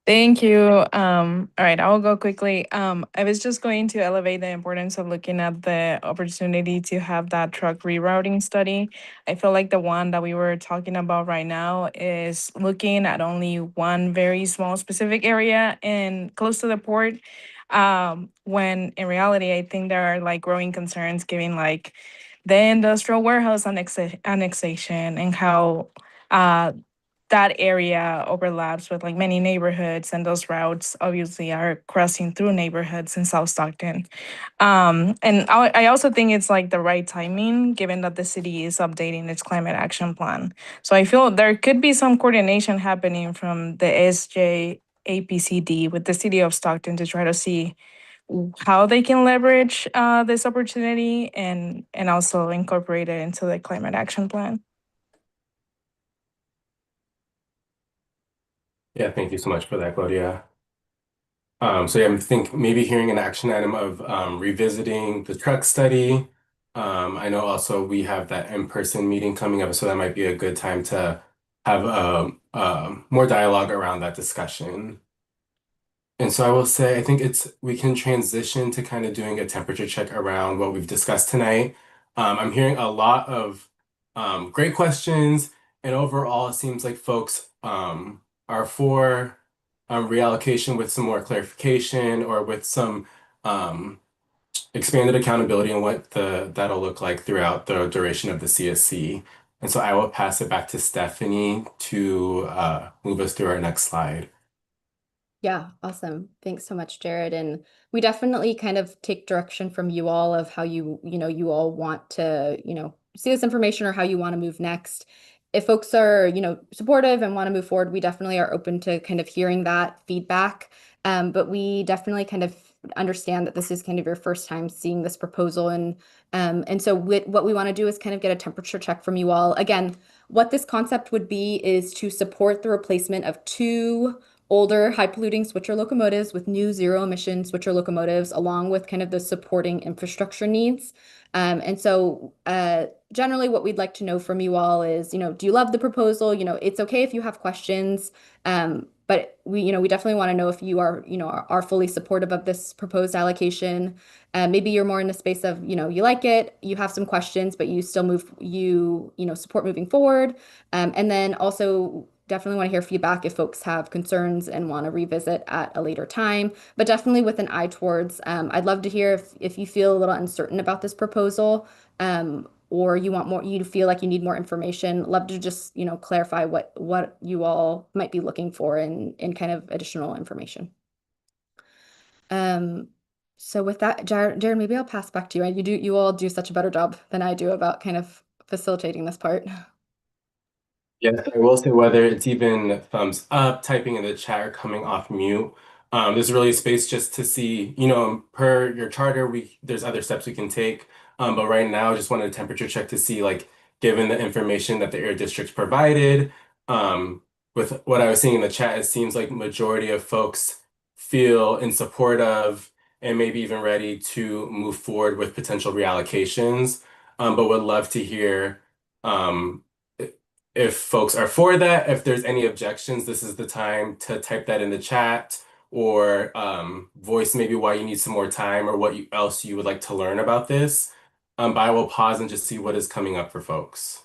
Thank you. All right, I'll go quickly. I was just going to elevate the importance of looking at the opportunity to have that truck rerouting study. I feel like the one that we were talking about right now is looking at only one very small specific area and close to the port. When in reality, I think there are like growing concerns given like the industrial warehouse annexation and how that area overlaps with like many neighborhoods, and those routes obviously are crossing through neighborhoods in South Stockton. And I also think it's like the right timing given that the city is updating its climate action plan. So I feel there could be some coordination happening from the SJAPCD with the city of Stockton to try to see how they can leverage this opportunity and also incorporate it into the climate action plan. Yeah, thank you so much for that, Gloria. So yeah, I think maybe hearing an action item of revisiting the truck study. I know also we have that in-person meeting coming up, so that might be a good time to have more dialogue around that discussion. And so I will say, I think we can transition to kind of doing a temperature check around what we've discussed tonight. I'm hearing a lot of great questions, and overall, it seems like folks are for reallocation with some more clarification or with some expanded accountability on what that'll look like throughout the duration of the CSC. And so I will pass it back to Stephanie to move us through our next slide. Yeah, awesome. Thanks so much, Jared. And we definitely kind of take direction from you all of how you all want to, see this information or how you want to move next. If folks are, supportive and want to move forward, we definitely are open to kind of hearing that feedback. But we definitely kind of understand that this is kind of your first time seeing this proposal. And so what we want to do is kind of get a temperature check from you all. Again, what this concept would be is to support the replacement of 2 older high polluting switcher locomotives with new zero emission switcher locomotives, along with kind of the supporting infrastructure needs. And so generally what we'd like to know from you all is, do you love the proposal? It's okay if you have questions, but we definitely want to know if you are fully supportive of this proposed allocation. Maybe you're more in the space of, you like it, you have some questions, but you still support moving forward. And then also definitely want to hear feedback if folks have concerns and want to revisit at a later time, but definitely with an eye towards, I'd love to hear if you feel a little uncertain about this proposal, or you feel like you need more information. Love to just, clarify what you all might be looking for in kind of additional information. So with that, Jared, maybe I'll pass back to you. You all do such a better job than I do about kind of facilitating this part. Yes, I will say whether it's even thumbs up, typing in the chat, or coming off mute, There's really space just to see, per your charter, there's other steps we can take. But right now, just wanted a temperature check to see, like, given the information that the air district provided, with what I was seeing in the chat, it seems like majority of folks feel in support of and maybe even ready to move forward with potential reallocations. But would love to hear um, if folks are for that. If there's any objections, this is the time to type that in the chat or voice maybe why you need some more time or what else you would like to learn about this. But I will pause and just see what is coming up for folks.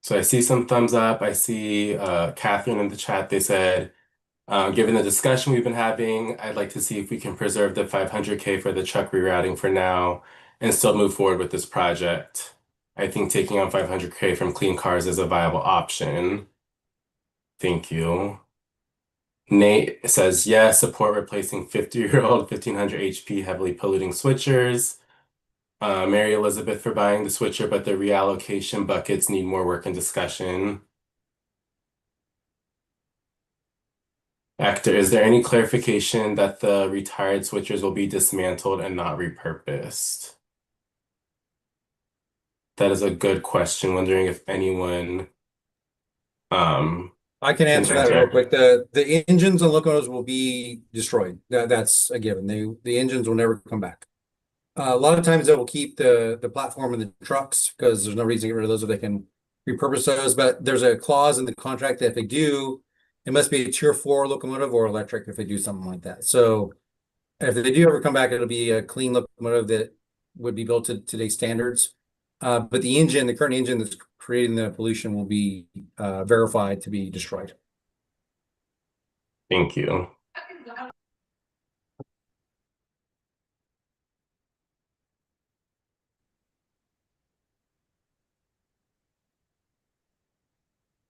So I see some thumbs up. I see Catherine in the chat. They said, given the discussion we've been having, I'd like to see if we can preserve the 500K for the truck rerouting for now and still move forward with this project. I think taking on 500K from clean cars is a viable option. Thank you. Nate says, yes, support replacing 50-year-old 1500 HP heavily polluting switchers. Mary Elizabeth for buying the switcher, but the reallocation buckets need more work and discussion. Actor, is there any clarification that the retired switchers will be dismantled and not repurposed? That is a good question. Wondering if anyone I can answer that real quick. The engines and locomotives will be destroyed. That's a given. The engines will never come back. A lot of times they will keep the platform and the trucks because there's no reason to get rid of those if they can repurpose those. But there's a clause in the contract that if they do, it must be a tier 4 locomotive or electric if they do something like that. So if they do ever come back, it'll be a clean locomotive that would be built to today's standards. But the current engine that's creating the pollution will be verified to be destroyed. Thank you.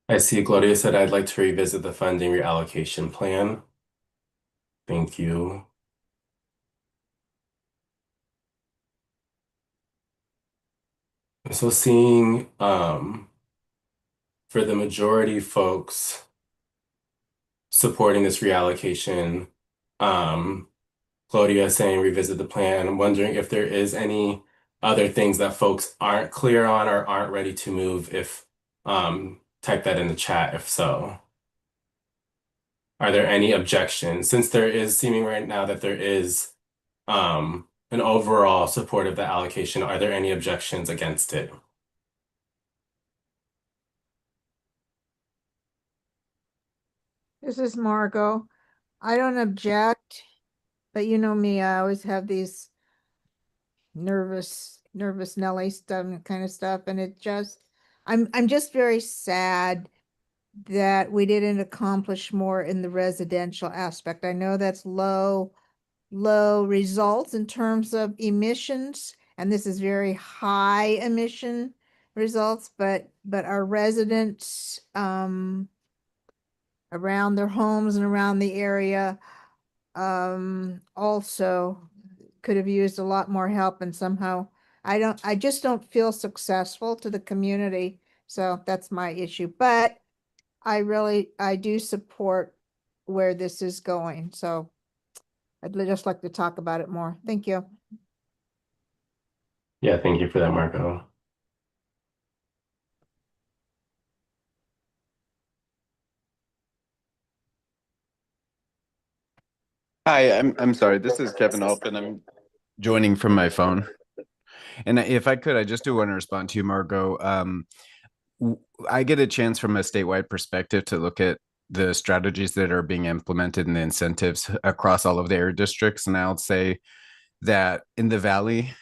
I see Gloria said, I'd like to revisit the funding reallocation plan. Thank you. So seeing for the majority folks supporting this reallocation, Claudia saying revisit the plan. I'm wondering if there is any other things that folks aren't clear on or aren't ready to move, if type that in the chat if so. Are there any objections? Since there is seeming right now that there is an overall support of the allocation, are there any objections against it? This is Margot. I don't object, but you know me, I always have these nervous Nelly stuff kind of stuff, and I'm just very sad that we didn't accomplish more in the residential aspect. I know that's low results in terms of emissions, and this is very high emission results, but our residents around their homes and around the area also could have used a lot more help, and somehow I just don't feel successful to the community. So that's my issue, but I do support where this is going. So I'd just like to talk about it more. Thank you. Yeah, thank you for that, Marco. Hi, I'm sorry. This is Kevin Alp, and I'm joining from my phone. And if I could, I just do want to respond to you, Margot. I get a chance from a statewide perspective to look at the strategies that are being implemented and the incentives across all of the area districts. And I'll say that in the Valley,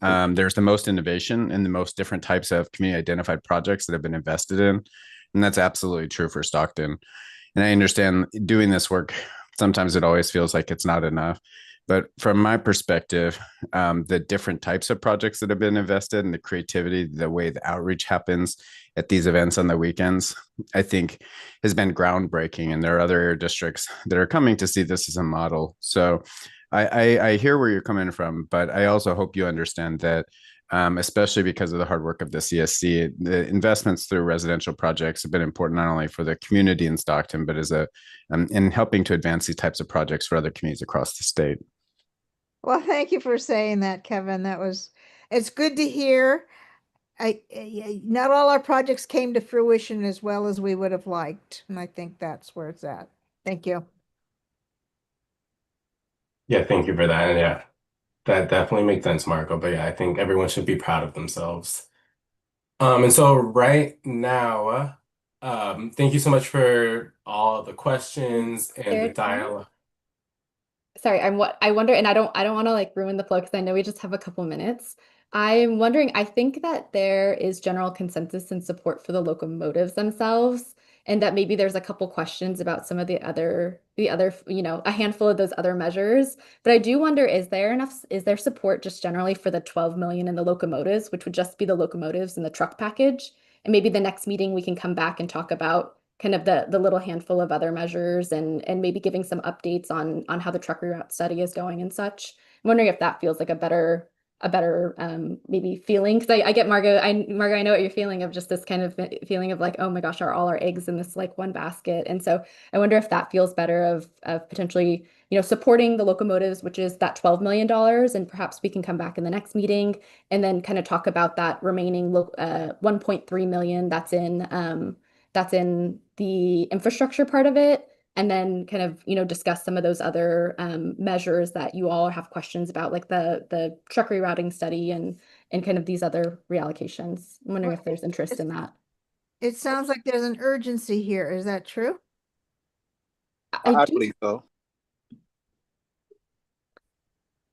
there's the most innovation and the most different types of community identified projects that have been invested in. And that's absolutely true for Stockton. And I understand doing this work, sometimes it always feels like it's not enough. But from my perspective, the different types of projects that have been invested and the creativity, the way the outreach happens at these events on the weekends, I think has been groundbreaking. And there are other area districts that are coming to see this as a model. So I hear where you're coming from, but I also hope you understand that, especially because of the hard work of the CSC, the investments through residential projects have been important not only for the community in Stockton, but as in helping to advance these types of projects for other communities across the state. Well, thank you for saying that, Kevin. It's good to hear. Not all our projects came to fruition as well as we would have liked, and I think that's where it's at. Thank you. Yeah, thank you for that. And yeah, that definitely makes sense, Marco. But yeah, I think everyone should be proud of themselves. And so right now, thank you so much for all the questions and the Sarah, dialogue. sorry, I wonder, and I don't want to like ruin the flow because I know we just have a couple minutes. I'm wondering, I think that there is general consensus and support for the locomotives themselves, and that maybe there's a couple questions about some of a handful of those other measures. But I do wonder, is there support just generally for the 12 million in the locomotives, which would just be the locomotives and the truck package? And maybe the next meeting we can come back and talk about kind of the little handful of other measures and maybe giving some updates on how the truck reroute study is going and such. I'm wondering if that feels like a better maybe feeling, because I get Margo, I know what you're feeling of, just this kind of feeling of like, oh my gosh, are all our eggs in this like one basket? And so I wonder if that feels better of potentially, supporting the locomotives, which is that $12 million, and perhaps we can come back in the next meeting and then kind of talk about that remaining 1.3 million that's in the infrastructure part of it, and then kind of, discuss some of those other measures that you all have questions about, like the truck rerouting study and kind of these other reallocations. I'm wondering if there's interest in that. It sounds like there's an urgency here. Is that true? I believe so.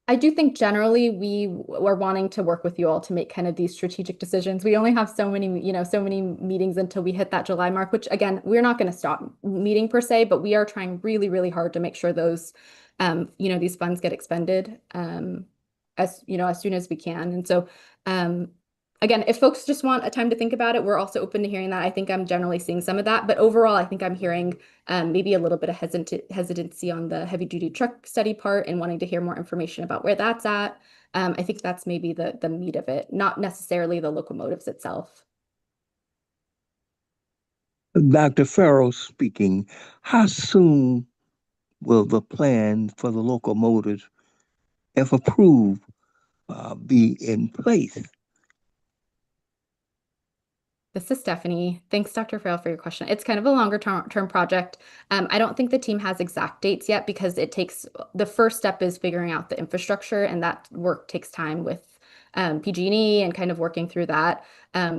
I do think generally we are wanting to work with you all to make kind of these strategic decisions. We only have so many meetings until we hit that July mark, which again, we're not going to stop meeting per se, but we are trying really, really hard to make sure those, these funds get expended, as soon as we can. And so, again, if folks just want a time to think about it, we're also open to hearing that. I think I'm generally seeing some of that, but overall, I think I'm hearing maybe a little bit of hesitancy on the heavy duty truck study part and wanting to hear more information about where that's at. I think that's maybe the meat of it, not necessarily the locomotives itself. Dr. Farrow speaking. How soon will the plan for the locomotives, if approved, be in place? This is Stephanie. Thanks, Dr. Farrell, for your question. It's kind of a longer term project. I don't think the team has exact dates yet because the first step is figuring out the infrastructure, and that work takes time with PG&E and kind of working through that.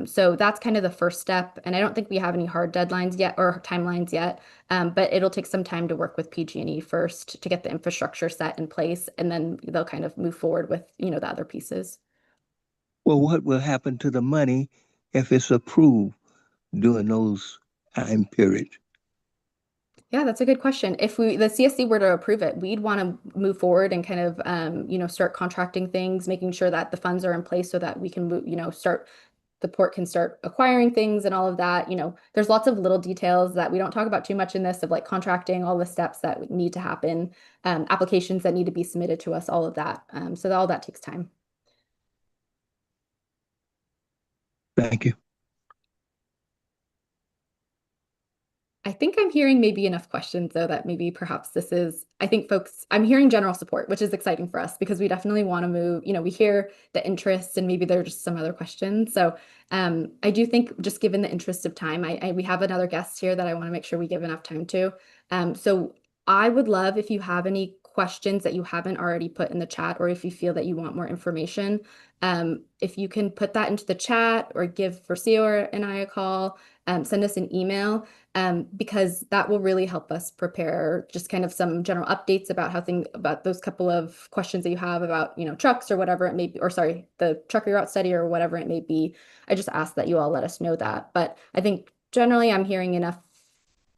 So that's kind of the first step. And I don't think we have any hard deadlines yet or timelines yet, but it'll take some time to work with PG&E first to get the infrastructure set in place, and then they'll kind of move forward with, the other pieces. Well, what will happen to the money if it's approved during those time periods? Yeah, that's a good question. If the CSC were to approve it, we'd want to move forward and kind of, start contracting things, making sure that the funds are in place so that we can move, the port can start acquiring things and all of that. There's lots of little details that we don't talk about too much in this, of like contracting, all the steps that need to happen, applications that need to be submitted to us, all of that. So all that takes time. Thank you. I think I'm hearing maybe enough questions, though, that maybe perhaps I'm hearing general support, which is exciting for us because we definitely want to move, we hear the interests and maybe there are just some other questions. So I do think, just given the interest of time, we have another guest here that I want to make sure we give enough time to. So I would love if you have any questions that you haven't already put in the chat, or if you feel that you want more information, if you can put that into the chat or give Vercio and I a call, send us an email, because that will really help us prepare just kind of some general updates about about those couple of questions that you have about, trucks or whatever it may be, or sorry, the truck reroute study or whatever it may be. I just ask that you all let us know that. But I think generally I'm hearing enough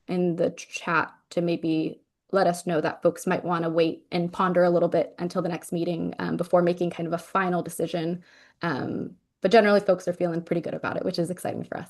in the chat to maybe let us know that folks might want to wait and ponder a little bit until the next meeting, before making kind of a final decision. But generally folks are feeling pretty good about it, which is exciting for us.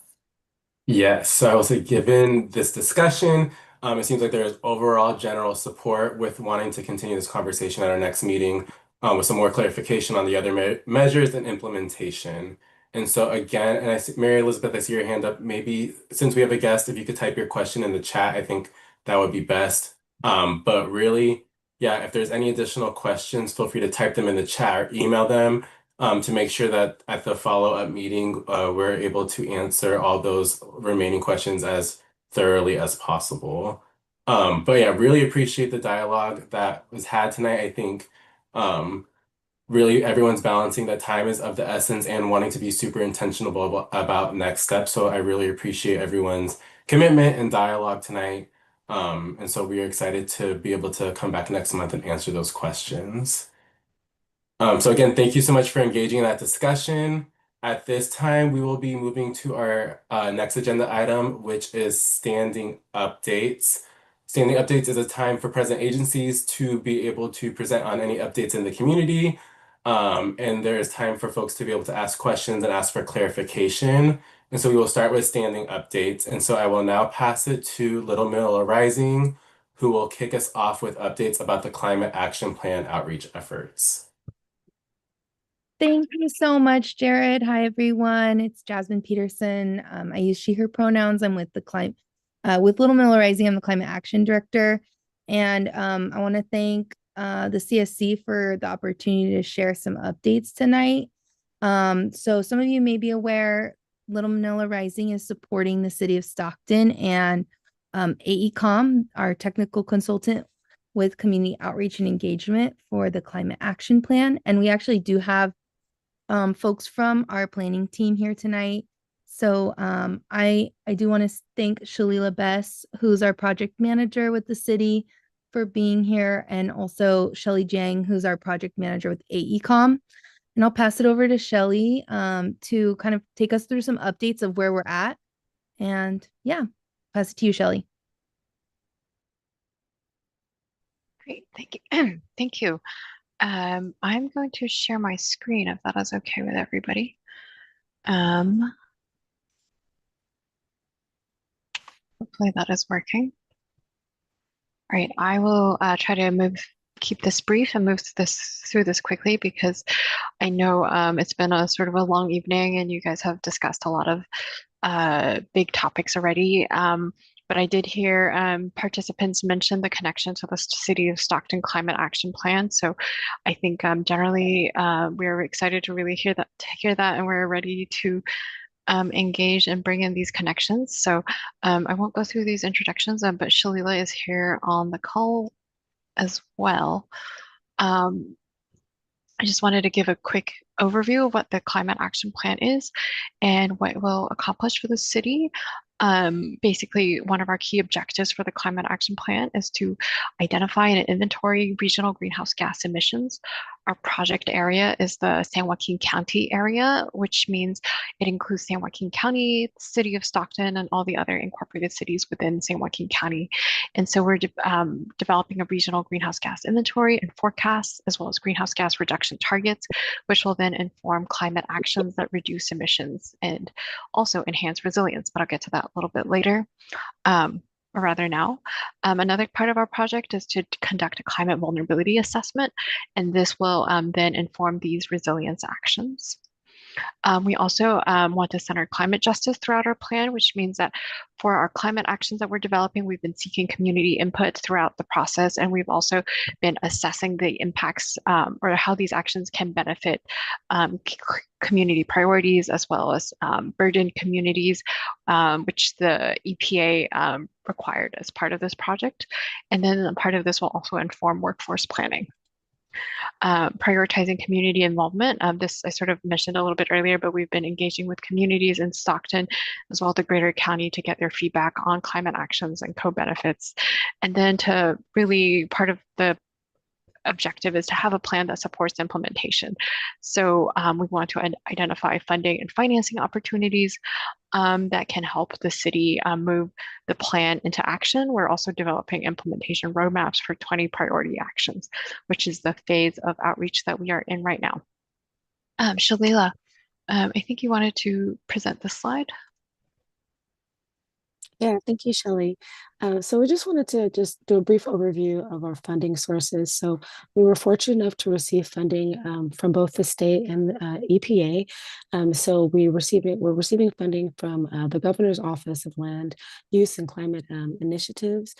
Yes, so I would say, given this discussion, It seems like there's overall general support with wanting to continue this conversation at our next meeting with some more clarification on the other measures and implementation. And so again, and Mary Elizabeth, I see your hand up. Maybe since we have a guest, if you could type your question in the chat, I think that would be best. But really, yeah, if there's any additional questions, feel free to type them in the chat or email them to make sure that at the follow-up meeting, we're able to answer all those remaining questions as thoroughly as possible. But yeah, really appreciate the dialogue that was had tonight. I think really everyone's balancing that time is of the essence and wanting to be super intentional about next steps. So I really appreciate everyone's commitment and dialogue tonight. And so we are excited to be able to come back next month and answer those questions. So again, thank you so much for engaging in that discussion. At this time, we will be moving to our next agenda item, which is standing updates. Standing updates is a time for present agencies to be able to present on any updates in the community. And there is time for folks to be able to ask questions and ask for clarification. And so we will start with standing updates. And so I will now pass it to Little Middle Rising, who will kick us off with updates about the Climate Action Plan outreach efforts. Thank you so much, Jared. Hi, everyone. It's Jasmine Peterson. I use she, her pronouns. I'm with with Little Middle Rising. I'm the Climate Action Director. And I want to thank the CSC for the opportunity to share some updates tonight. So some of you may be aware, Little Manila Rising is supporting the city of Stockton and AECOM, our technical consultant with community outreach and engagement for the Climate Action Plan. And we actually do have folks from our planning team here tonight. So I do want to thank Shalila Bess, who's our project manager with the city, for being here, and also Shelly Jang, who's our project manager with AECOM. And I'll pass it over to Shelly to kind of take us through some updates of where we're at. And yeah, pass it to you, Shelly. Great, thank you. Thank you. I'm going to share my screen if that is okay with everybody. Hopefully that is working. All right, I will try to keep this brief and move through this quickly, because I know it's been a sort of a long evening and you guys have discussed a lot of big topics already. But I did hear participants mention the connection to the City of Stockton Climate Action Plan. So I think generally we're excited to really hear that, and we're ready to engage and bring in these connections. So I won't go through these introductions, but Shalila is here on the call as well. I just wanted to give a quick overview of what the Climate Action Plan is and what it will accomplish for the city. Basically, one of our key objectives for the Climate Action Plan is to identify and inventory regional greenhouse gas emissions. Our project area is the San Joaquin County area, which means it includes San Joaquin County, the city of Stockton, and all the other incorporated cities within San Joaquin County. And so we're developing a regional greenhouse gas inventory and forecasts, as well as greenhouse gas reduction targets, which will then inform climate actions that reduce emissions and also enhance resilience. But I'll get to that a little bit later. Or rather now. Another part of our project is to conduct a climate vulnerability assessment, and this will then inform these resilience actions. We also want to center climate justice throughout our plan, which means that for our climate actions that we're developing, we've been seeking community input throughout the process, and we've also been assessing the impacts or how these actions can benefit community priorities, as well as burdened communities, which the EPA required as part of this project. And then part of this will also inform workforce planning. Prioritizing community involvement. This I sort of mentioned a little bit earlier, but we've been engaging with communities in Stockton as well as the greater county to get their feedback on climate actions and co-benefits. And then to really, part of the objective is to have a plan that supports implementation. So we want to identify funding and financing opportunities that can help the city move the plan into action. We're also developing implementation roadmaps for 20 priority actions, which is the phase of outreach that we are in right now. Shalila, I think you wanted to present this slide. Yeah, thank you, Shelley. So we just wanted to just do a brief overview of our funding sources. So we were fortunate enough to receive funding from both the state and EPA. So we're receiving funding from the Governor's Office of Land Use and Climate Initiatives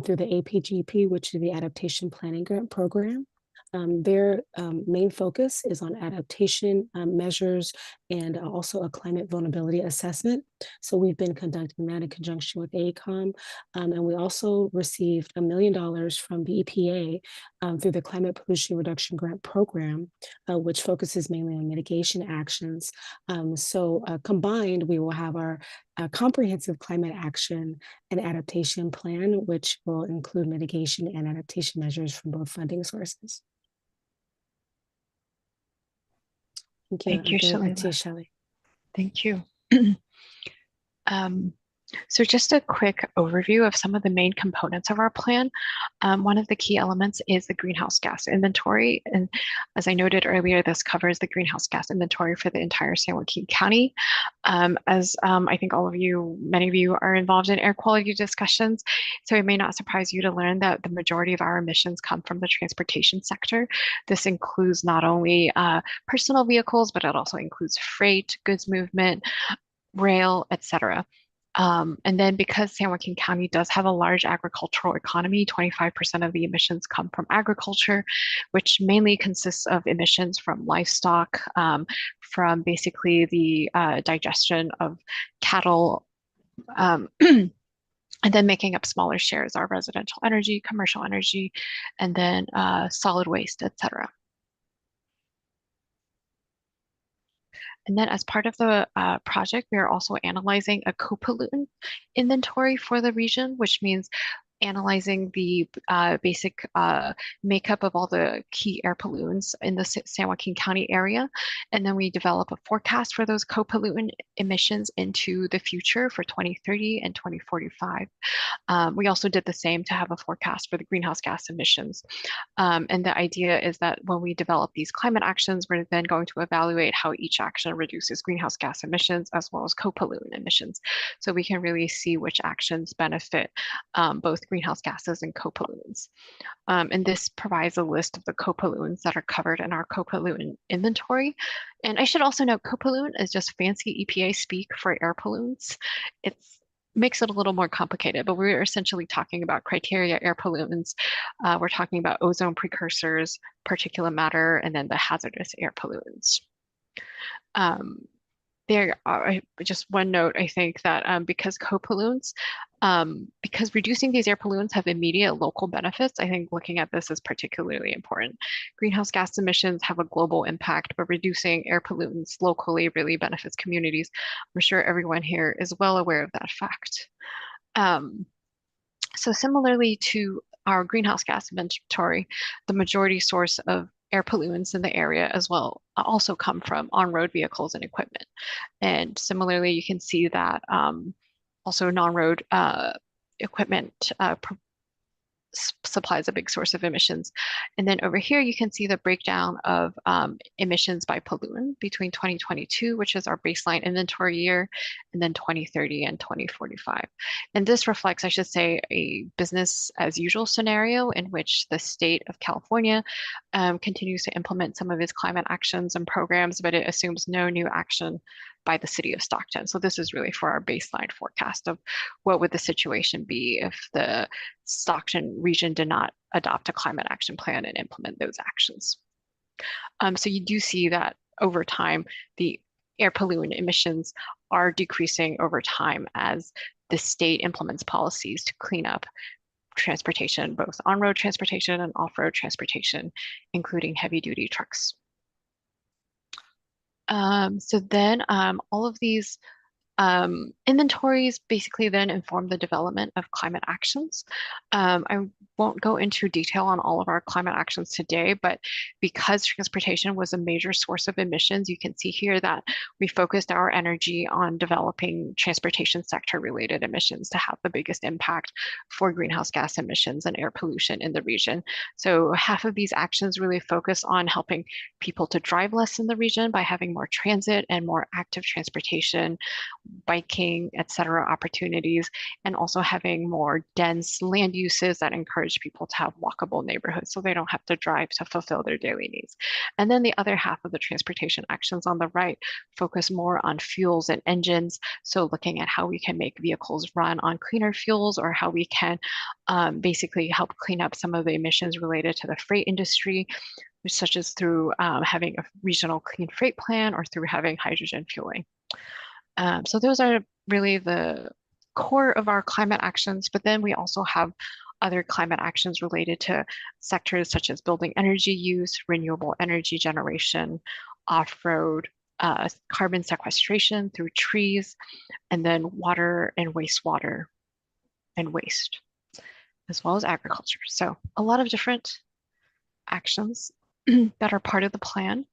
through the APGP, which is the Adaptation Planning Grant Program. Their main focus is on adaptation measures and also a climate vulnerability assessment. So we've been conducting that in conjunction with AECOM. And we also received $1 million from the EPA through the Climate Pollution Reduction Grant Program, which focuses mainly on mitigation actions. So combined, we will have our comprehensive climate action and adaptation plan, which will include mitigation and adaptation measures from both funding sources. Thank you. Thank you, Back to you, Shalila. Shelley. Thank you. So just a quick overview of some of the main components of our plan. One of the key elements is the greenhouse gas inventory. And as I noted earlier, this covers the greenhouse gas inventory for the entire San Joaquin County. As I think many of you are involved in air quality discussions, so it may not surprise you to learn that the majority of our emissions come from the transportation sector. This includes not only personal vehicles, but it also includes freight, goods movement, rail, etc. And then because San Joaquin County does have a large agricultural economy, 25% of the emissions come from agriculture, which mainly consists of emissions from livestock, from basically the digestion of cattle, and then making up smaller shares are residential energy, commercial energy, and then solid waste, etc. And then as part of the project, we are also analyzing a co-pollutant inventory for the region, which means analyzing the basic makeup of all the key air pollutants in the San Joaquin County area. And then we develop a forecast for those co-pollutant emissions into the future for 2030 and 2045. We also did the same to have a forecast for the greenhouse gas emissions. And the idea is that when we develop these climate actions, we're then going to evaluate how each action reduces greenhouse gas emissions as well as co-pollutant emissions. So we can really see which actions benefit both greenhouse gases and co-pollutants. And this provides a list of the co-pollutants that are covered in our co-pollutant inventory. And I should also note co-pollutant is just fancy EPA speak for air pollutants. It makes it a little more complicated, but we're essentially talking about criteria air pollutants. We're talking about ozone precursors, particulate matter, and then the hazardous air pollutants. There are just one note, I think that because co-pollutants, because reducing these air pollutants have immediate local benefits, I think looking at this is particularly important. Greenhouse gas emissions have a global impact, but reducing air pollutants locally really benefits communities. I'm sure everyone here is well aware of that fact. So similarly to our greenhouse gas inventory, the majority source of air pollutants in the area as well also come from on-road vehicles and equipment. And similarly, you can see that also non-road equipment supplies a big source of emissions. And then over here, you can see the breakdown of emissions by pollutant between 2022, which is our baseline inventory year, and then 2030 and 2045. And this reflects, I should say, a business as usual scenario in which the state of California continues to implement some of its climate actions and programs, but it assumes no new action by the city of Stockton. So this is really for our baseline forecast of what would the situation be if the Stockton region did not adopt a climate action plan and implement those actions. So you do see that over time, the air pollutant emissions are decreasing over time as the state implements policies to clean up transportation, both on-road transportation and off-road transportation, including heavy-duty trucks. So then all of these inventories basically then inform the development of climate actions. I won't go into detail on all of our climate actions today, but because transportation was a major source of emissions, you can see here that we focused our energy on developing transportation sector related emissions to have the biggest impact for greenhouse gas emissions and air pollution in the region. So half of these actions really focus on helping people to drive less in the region by having more transit and more active transportation, biking, etc. opportunities, and also having more dense land uses that encourage people to have walkable neighborhoods so they don't have to drive to fulfill their daily needs. And then the other half of the transportation actions on the right focus more on fuels and engines. So looking at how we can make vehicles run on cleaner fuels, or how we can basically help clean up some of the emissions related to the freight industry, such as through having a regional clean freight plan or through having hydrogen fueling. So those are really the core of our climate actions, but then we also have other climate actions related to sectors such as building energy use, renewable energy generation, off-road, carbon sequestration through trees, and then water and wastewater and waste, as well as agriculture. So a lot of different actions that are part of the plan.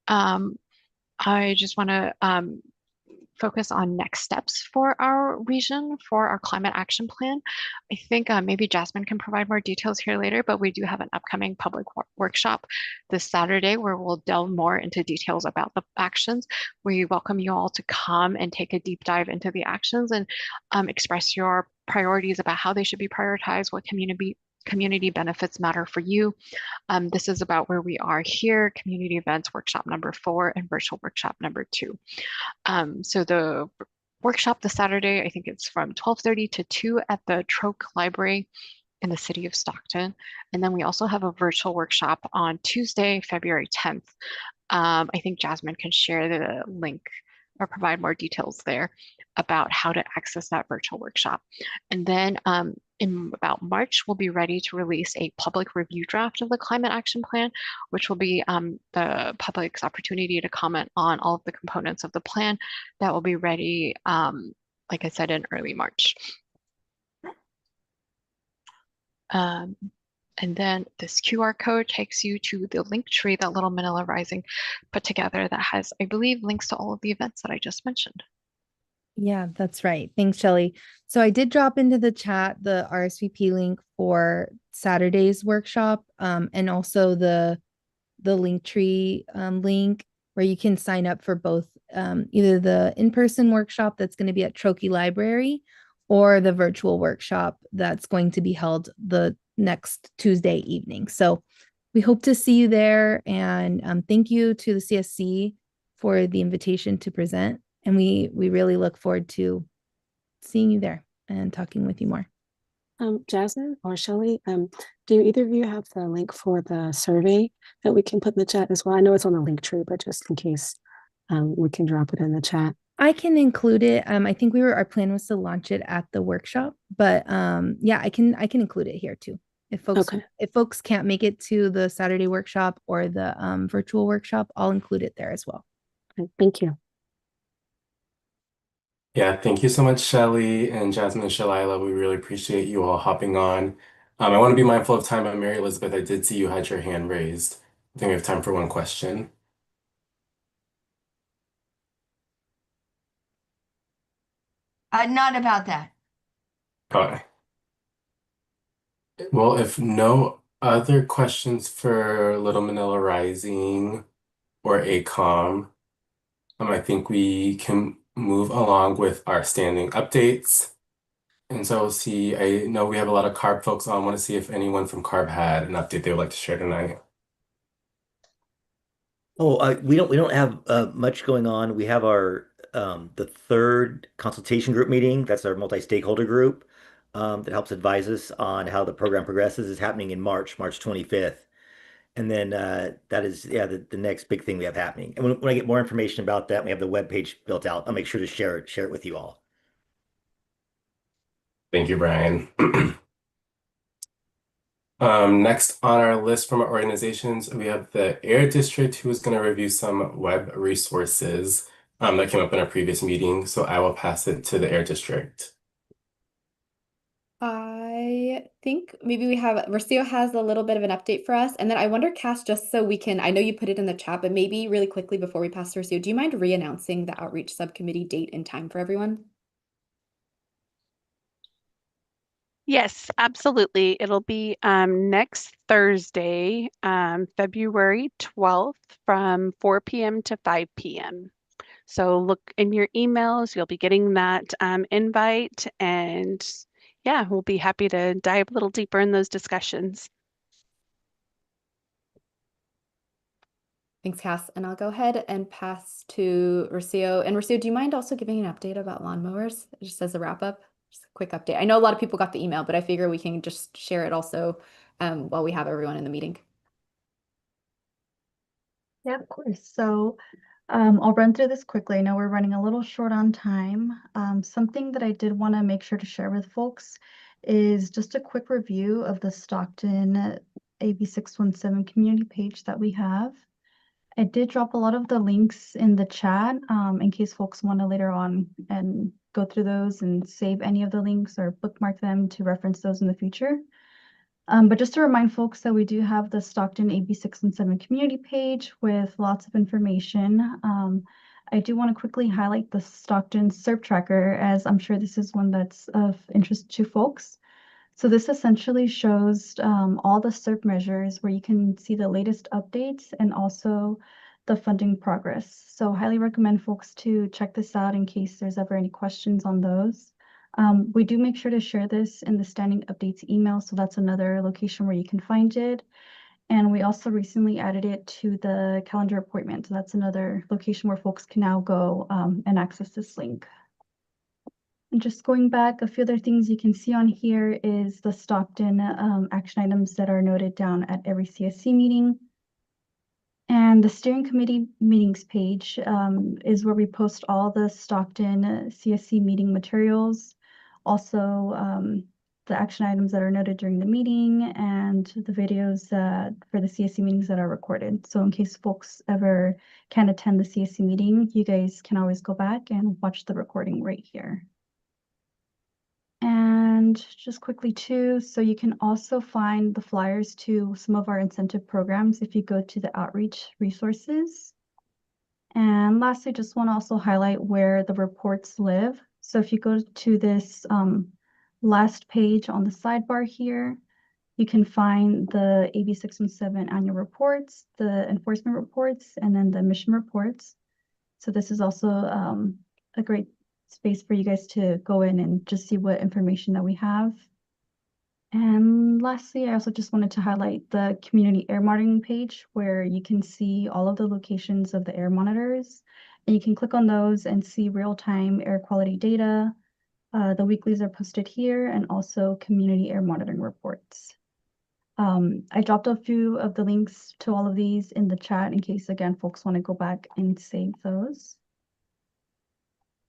I just want to focus on next steps for our region for our climate action plan. I think maybe Jasmine can provide more details here later, but we do have an upcoming public workshop this Saturday where we'll delve more into details about the actions. We welcome you all to come and take a deep dive into the actions and express your priorities about how they should be prioritized, what community benefits matter for you. This is about where we are here, community events workshop number 4 and virtual workshop number 2. So the workshop this Saturday, I think it's from 12:30 to 2 at the Troke Library in the city of Stockton. And then we also have a virtual workshop on Tuesday, February 10th. I think Jasmine can share the link or provide more details there about how to access that virtual workshop. And then in about March, we'll be ready to release a public review draft of the climate action plan, which will be the public's opportunity to comment on all of the components of the plan that will be ready, like I said, in early March. And then this QR code takes you to the link tree that Little Manila Rising put together that has, I believe, links to all of the events that I just mentioned. Yeah, that's right. Thanks, Shelley. So I did drop into the chat the RSVP link for Saturday's workshop, and also the link tree link where you can sign up for both either the in-person workshop that's going to be at Troke Library or the virtual workshop that's going to be held the next Tuesday evening. So we hope to see you there, and thank you to the CSC for the invitation to present. And we really look forward to seeing you there and talking with you more. Jasmine or Shelley, do either of you have the link for the survey that we can put in the chat as well? I know it's on the link tree, but just in case, we can drop it in the chat. I can include it. I think our plan was to launch it at the workshop, but yeah, I can include it here too. If folks can't make it to the Saturday workshop or the virtual workshop, I'll include it there as well. Thank you. Yeah, thank you so much, Shelley and Jasmine and Shalila. We really appreciate you all hopping on. I want to be mindful of time, but Mary Elizabeth, I did see you had your hand raised. I think we have time for one question. Not about that. Okay. Well, if no other questions for Little Manila Rising or ACOM, I think we can move along with our standing updates. And so see, I know we have a lot of CARB folks on. I want to see if anyone from CARB had an update they would like to share tonight. Oh, we don't have much going on. We have our the third consultation group meeting. That's our multi-stakeholder group that helps advise us on how the program progresses. Is happening in March 25th. And then that is, yeah, the next big thing we have happening. And when I get more information about that, we have the webpage built out. I'll make sure to share it with you all. Thank you, Brian. Next on our list from our organizations, we have the Air District, who is going to review some web resources that came up in our previous meeting. So I will pass it to the Air District. I think maybe we have Rocio has a little bit of an update for us. And then I wonder, Cass, just so we can, I know you put it in the chat, but maybe really quickly before we pass to Rocio, do you mind re-announcing the outreach subcommittee date and time for everyone? Yes, absolutely. It'll be next Thursday, February 12th from 4 p.m. to 5 p.m. So look in your emails, you'll be getting that invite, and yeah, we'll be happy to dive a little deeper in those discussions. Thanks, Cass. And I'll go ahead and pass to Rocio. And Rocio, do you mind also giving an update about lawnmowers, just as a wrap up? Just a quick update. I know a lot of people got the email, but I figure we can just share it also while we have everyone in the meeting. Yeah, of course. So I'll run through this quickly. I know we're running a little short on time. Something that I did want to make sure to share with folks is just a quick review of the Stockton AB617 community page that we have. I did drop a lot of the links in the chat in case folks want to later on and go through those and save any of the links or bookmark them to reference those in the future. But just to remind folks that we do have the Stockton AB617 community page with lots of information. I do want to quickly highlight the Stockton SERP tracker, as I'm sure this is one that's of interest to folks. So this essentially shows all the SERP measures where you can see the latest updates and also the funding progress. So highly recommend folks to check this out in case there's ever any questions on those. We do make sure to share this in the standing updates email, so that's another location where you can find it. And we also recently added it to the calendar appointment. So that's another location where folks can now go and access this link. And just going back, a few other things you can see on here is the Stockton action items that are noted down at every CSC meeting. And the steering committee meetings page is where we post all the Stockton CSC meeting materials. Also, the action items that are noted during the meeting and the videos for the CSC meetings that are recorded. So in case folks ever can't attend the CSC meeting, you guys can always go back and watch the recording right here. And just quickly too, so you can also find the flyers to some of our incentive programs if you go to the outreach resources. And lastly, just want to also highlight where the reports live. So if you go to this last page on the sidebar here, you can find the AB617 annual reports, the enforcement reports, and then the mission reports. So this is also a great space for you guys to go in and just see what information that we have. And lastly, I also just wanted to highlight the community air monitoring page where you can see all of the locations of the air monitors. And you can click on those and see real-time air quality data. The weeklies are posted here and also community air monitoring reports. I dropped a few of the links to all of these in the chat in case, again, folks want to go back and save those.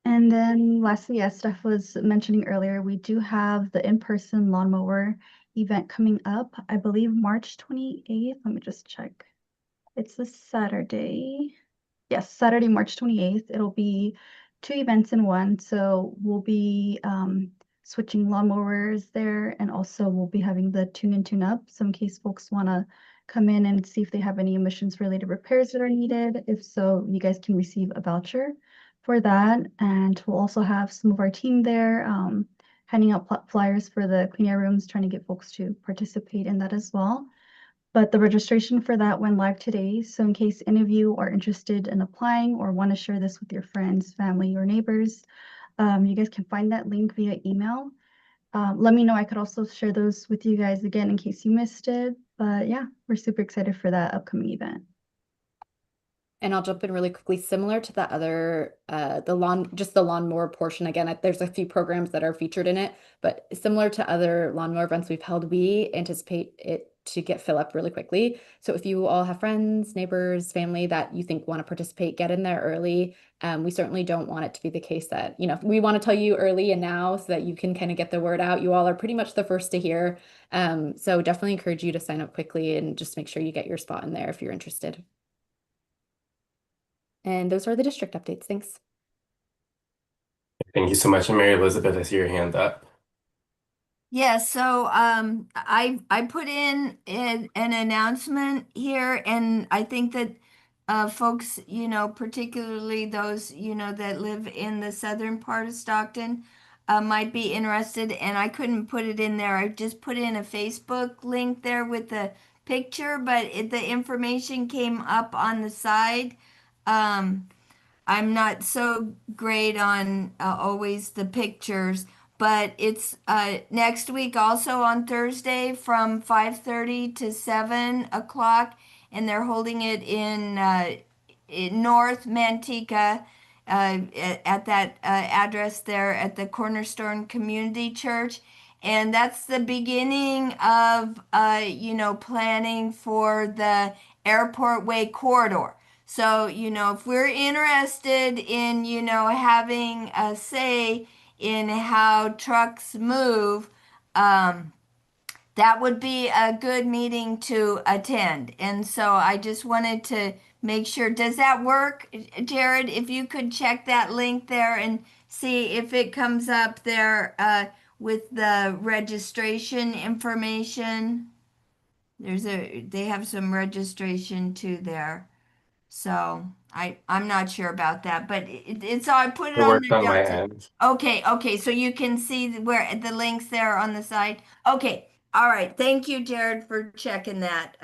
And then lastly, as Steph was mentioning earlier, we do have the in-person lawnmower event coming up, I believe March 28th. Let me just check. It's this Saturday. Yes, Saturday, March 28th. It'll be 2 events in one. So we'll be switching lawnmowers there, and also we'll be having the tune and tune up. So in case folks want to come in and see if they have any emissions related repairs that are needed. If so, you guys can receive a voucher for that. And we'll also have some of our team there handing out flyers for the clean air rooms, trying to get folks to participate in that as well. But the registration for that went live today. So in case any of you are interested in applying or want to share this with your friends, family, or neighbors, you guys can find that link via email. Let me know. I could also share those with you guys again in case you missed it. But yeah, we're super excited for that upcoming event. And I'll jump in really quickly, similar to the other, just the lawnmower portion. Again, there's a few programs that are featured in it, but similar to other lawnmower events we've held, we anticipate it to fill up really quickly. So if you all have friends, neighbors, family that you think want to participate, get in there early. We certainly don't want it to be the case that, we want to tell you early and now so that you can kind of get the word out. You all are pretty much the first to hear. So definitely encourage you to sign up quickly and just make sure you get your spot in there if you're interested. And those are the district updates. Thanks. Thank you so much. And Mary Elizabeth, I see your hand up. Yeah, so I put in an announcement here, and I think that folks, particularly those, that live in the southern part of Stockton, might be interested. And I couldn't put it in there. I just put in a Facebook link there with the picture, but the information came up on the side. Um, I'm not so great on always the pictures, but it's next week also on Thursday from 5:30 to 7 o'clock, and they're holding it in North Manteca at that address there at the Cornerstone Community Church. And that's the beginning of, planning for the Airport Way corridor. So, if we're interested in, having a say in how trucks move, that would be a good meeting to attend. And so I just wanted to make sure. Does that work, Jared? If you could check that link there and see if it comes up there with the registration information. They have some registration too there. So I'm not sure about that, but it's all, I put it It on worked the on my Delta. end. Okay, so you can see where the links there on the side. Okay, all right. Thank you, Jared, for checking that.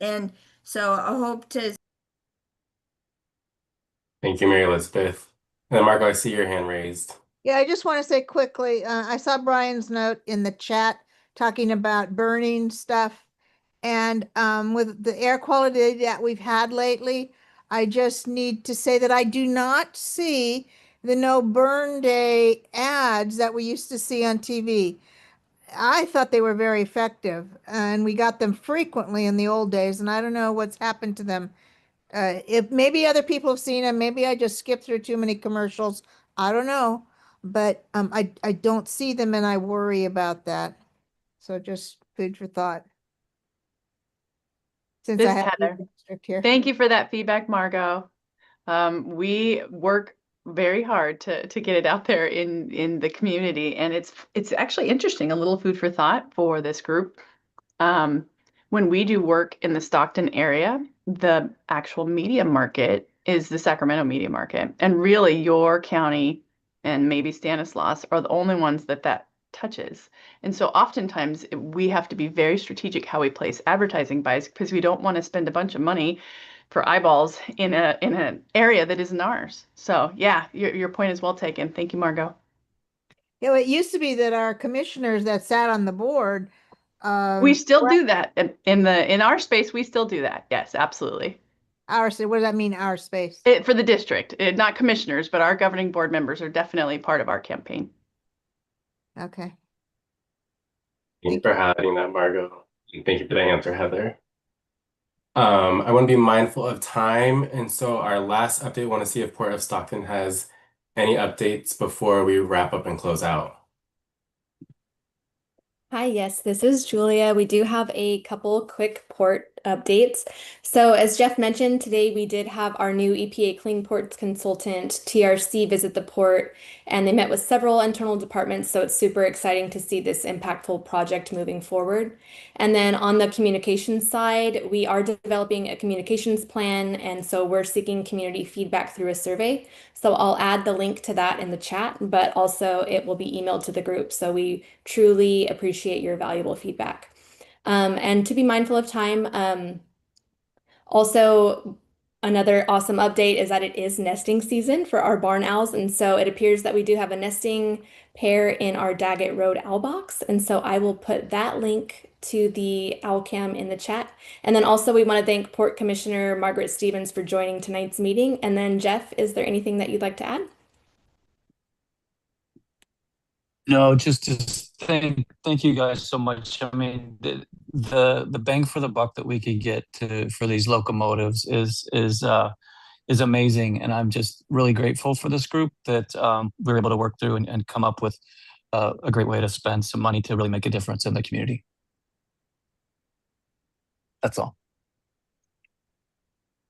And so I hope to. Thank you, Mary Elizabeth. And then Marco, I see your hand raised. Yeah, I just want to say quickly, I saw Brian's note in the chat talking about burning stuff. And with the air quality that we've had lately, I just need to say that I do not see the no burn day ads that we used to see on TV. I thought they were very effective, and we got them frequently in the old days, and I don't know what's happened to them. If maybe other people have seen them, maybe I just skipped through too many commercials. I don't know, but I don't see them, and I worry about that. So just food for thought. Since I This is have Heather. the district here. Thank you for that feedback, Margot. We work very hard to get it out there in the community, and it's actually interesting, a little food for thought for this group. When we do work in the Stockton area, the actual media market is the Sacramento media market, and really your county and maybe Stanislaus are the only ones that touches. And so oftentimes we have to be very strategic how we place advertising buys because we don't want to spend a bunch of money for eyeballs in an area that isn't ours. So yeah, your point is well taken. Thank you, Margot. Yeah, it used to be that our commissioners that sat on the board, We still do that in our space. We still do that. Yes, absolutely. what does that mean, our space? For the district, not commissioners, but our governing board members are definitely part of our campaign. Okay. Thank you for adding that, Margot. And thank you for the answer, Heather. I want to be mindful of time, and so our last update, want to see if Port of Stockton has any updates before we wrap up and close out. Hi, yes, this is Julia. We do have a couple quick port updates. So as Jeff mentioned, today we did have our new EPA Clean Ports consultant, TRC, visit the port, and they met with several internal departments, so it's super exciting to see this impactful project moving forward. And then on the communications side, we are developing a communications plan, and so we're seeking community feedback through a survey. So I'll add the link to that in the chat, but also it will be emailed to the group. So we truly appreciate your valuable feedback. And to be mindful of time, also another awesome update is that it is nesting season for our barn owls. And so it appears that we do have a nesting pair in our Daggett Road owl box. And so I will put that link to the owl cam in the chat. And then also we want to thank Port Commissioner Margaret Stevens for joining tonight's meeting. And then Jeff, is there anything that you'd like to add? No, just to thank you guys so much. I mean, the bang for the buck that we could get for these locomotives is amazing, and I'm just really grateful for this group that we were able to work through and come up with a great way to spend some money to really make a difference in the community. That's all.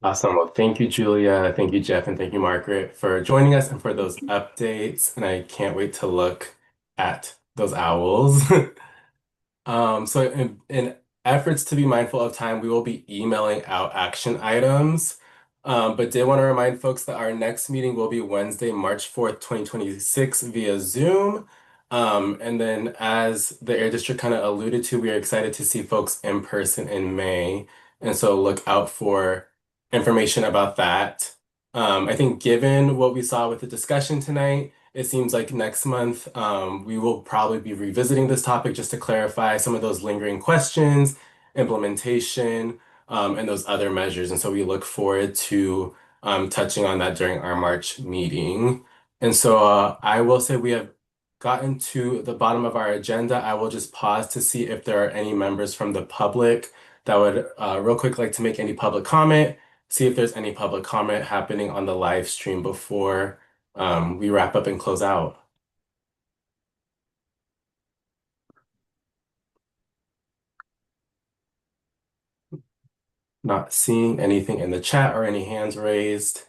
Awesome. Well, thank you, Julia. Thank you, Jeff, and thank you, Margaret, for joining us and for those updates. And I can't wait to look at those owls. So in efforts to be mindful of time, we will be emailing out action items. But did want to remind folks that our next meeting will be Wednesday, March 4th, 2026 via Zoom. And then as the Air District kind of alluded to, we are excited to see folks in person in May. And so look out for information about that. I think given what we saw with the discussion tonight, it seems like next month we will probably be revisiting this topic just to clarify some of those lingering questions, implementation, and those other measures. And so we look forward to touching on that during our March meeting. And so I will say we have gotten to the bottom of our agenda. I will just pause to see if there are any members from the public that would real quick like to make any public comment, see if there's any public comment happening on the live stream before we wrap up and close out. Not seeing anything in the chat or any hands raised.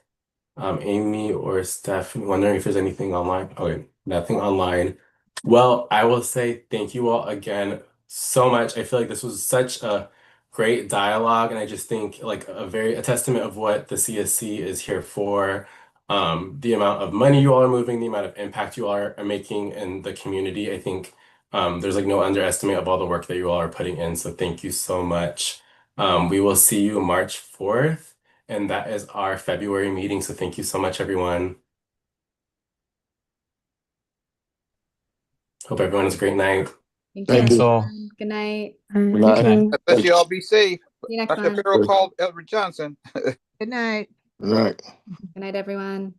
Amy or Stephanie, wondering if there's anything online. Okay, nothing online. Well, I will say thank you all again so much. I feel like this was such a great dialogue, and I just think like a testament of what the CSC is here for. The amount of money you all are moving, the amount of impact you all are making in the community. I think there's like no underestimate of all the work that you all are putting in. So thank you so much. We will see you March 4th. And that is our February meeting. So thank you so much, everyone. Hope everyone has a great night. Thank you. all. Good night. Good night. God bless you all. Be safe. See you next Dr. month. Farrell called Elder Johnson. Good night. Right. Good night, everyone.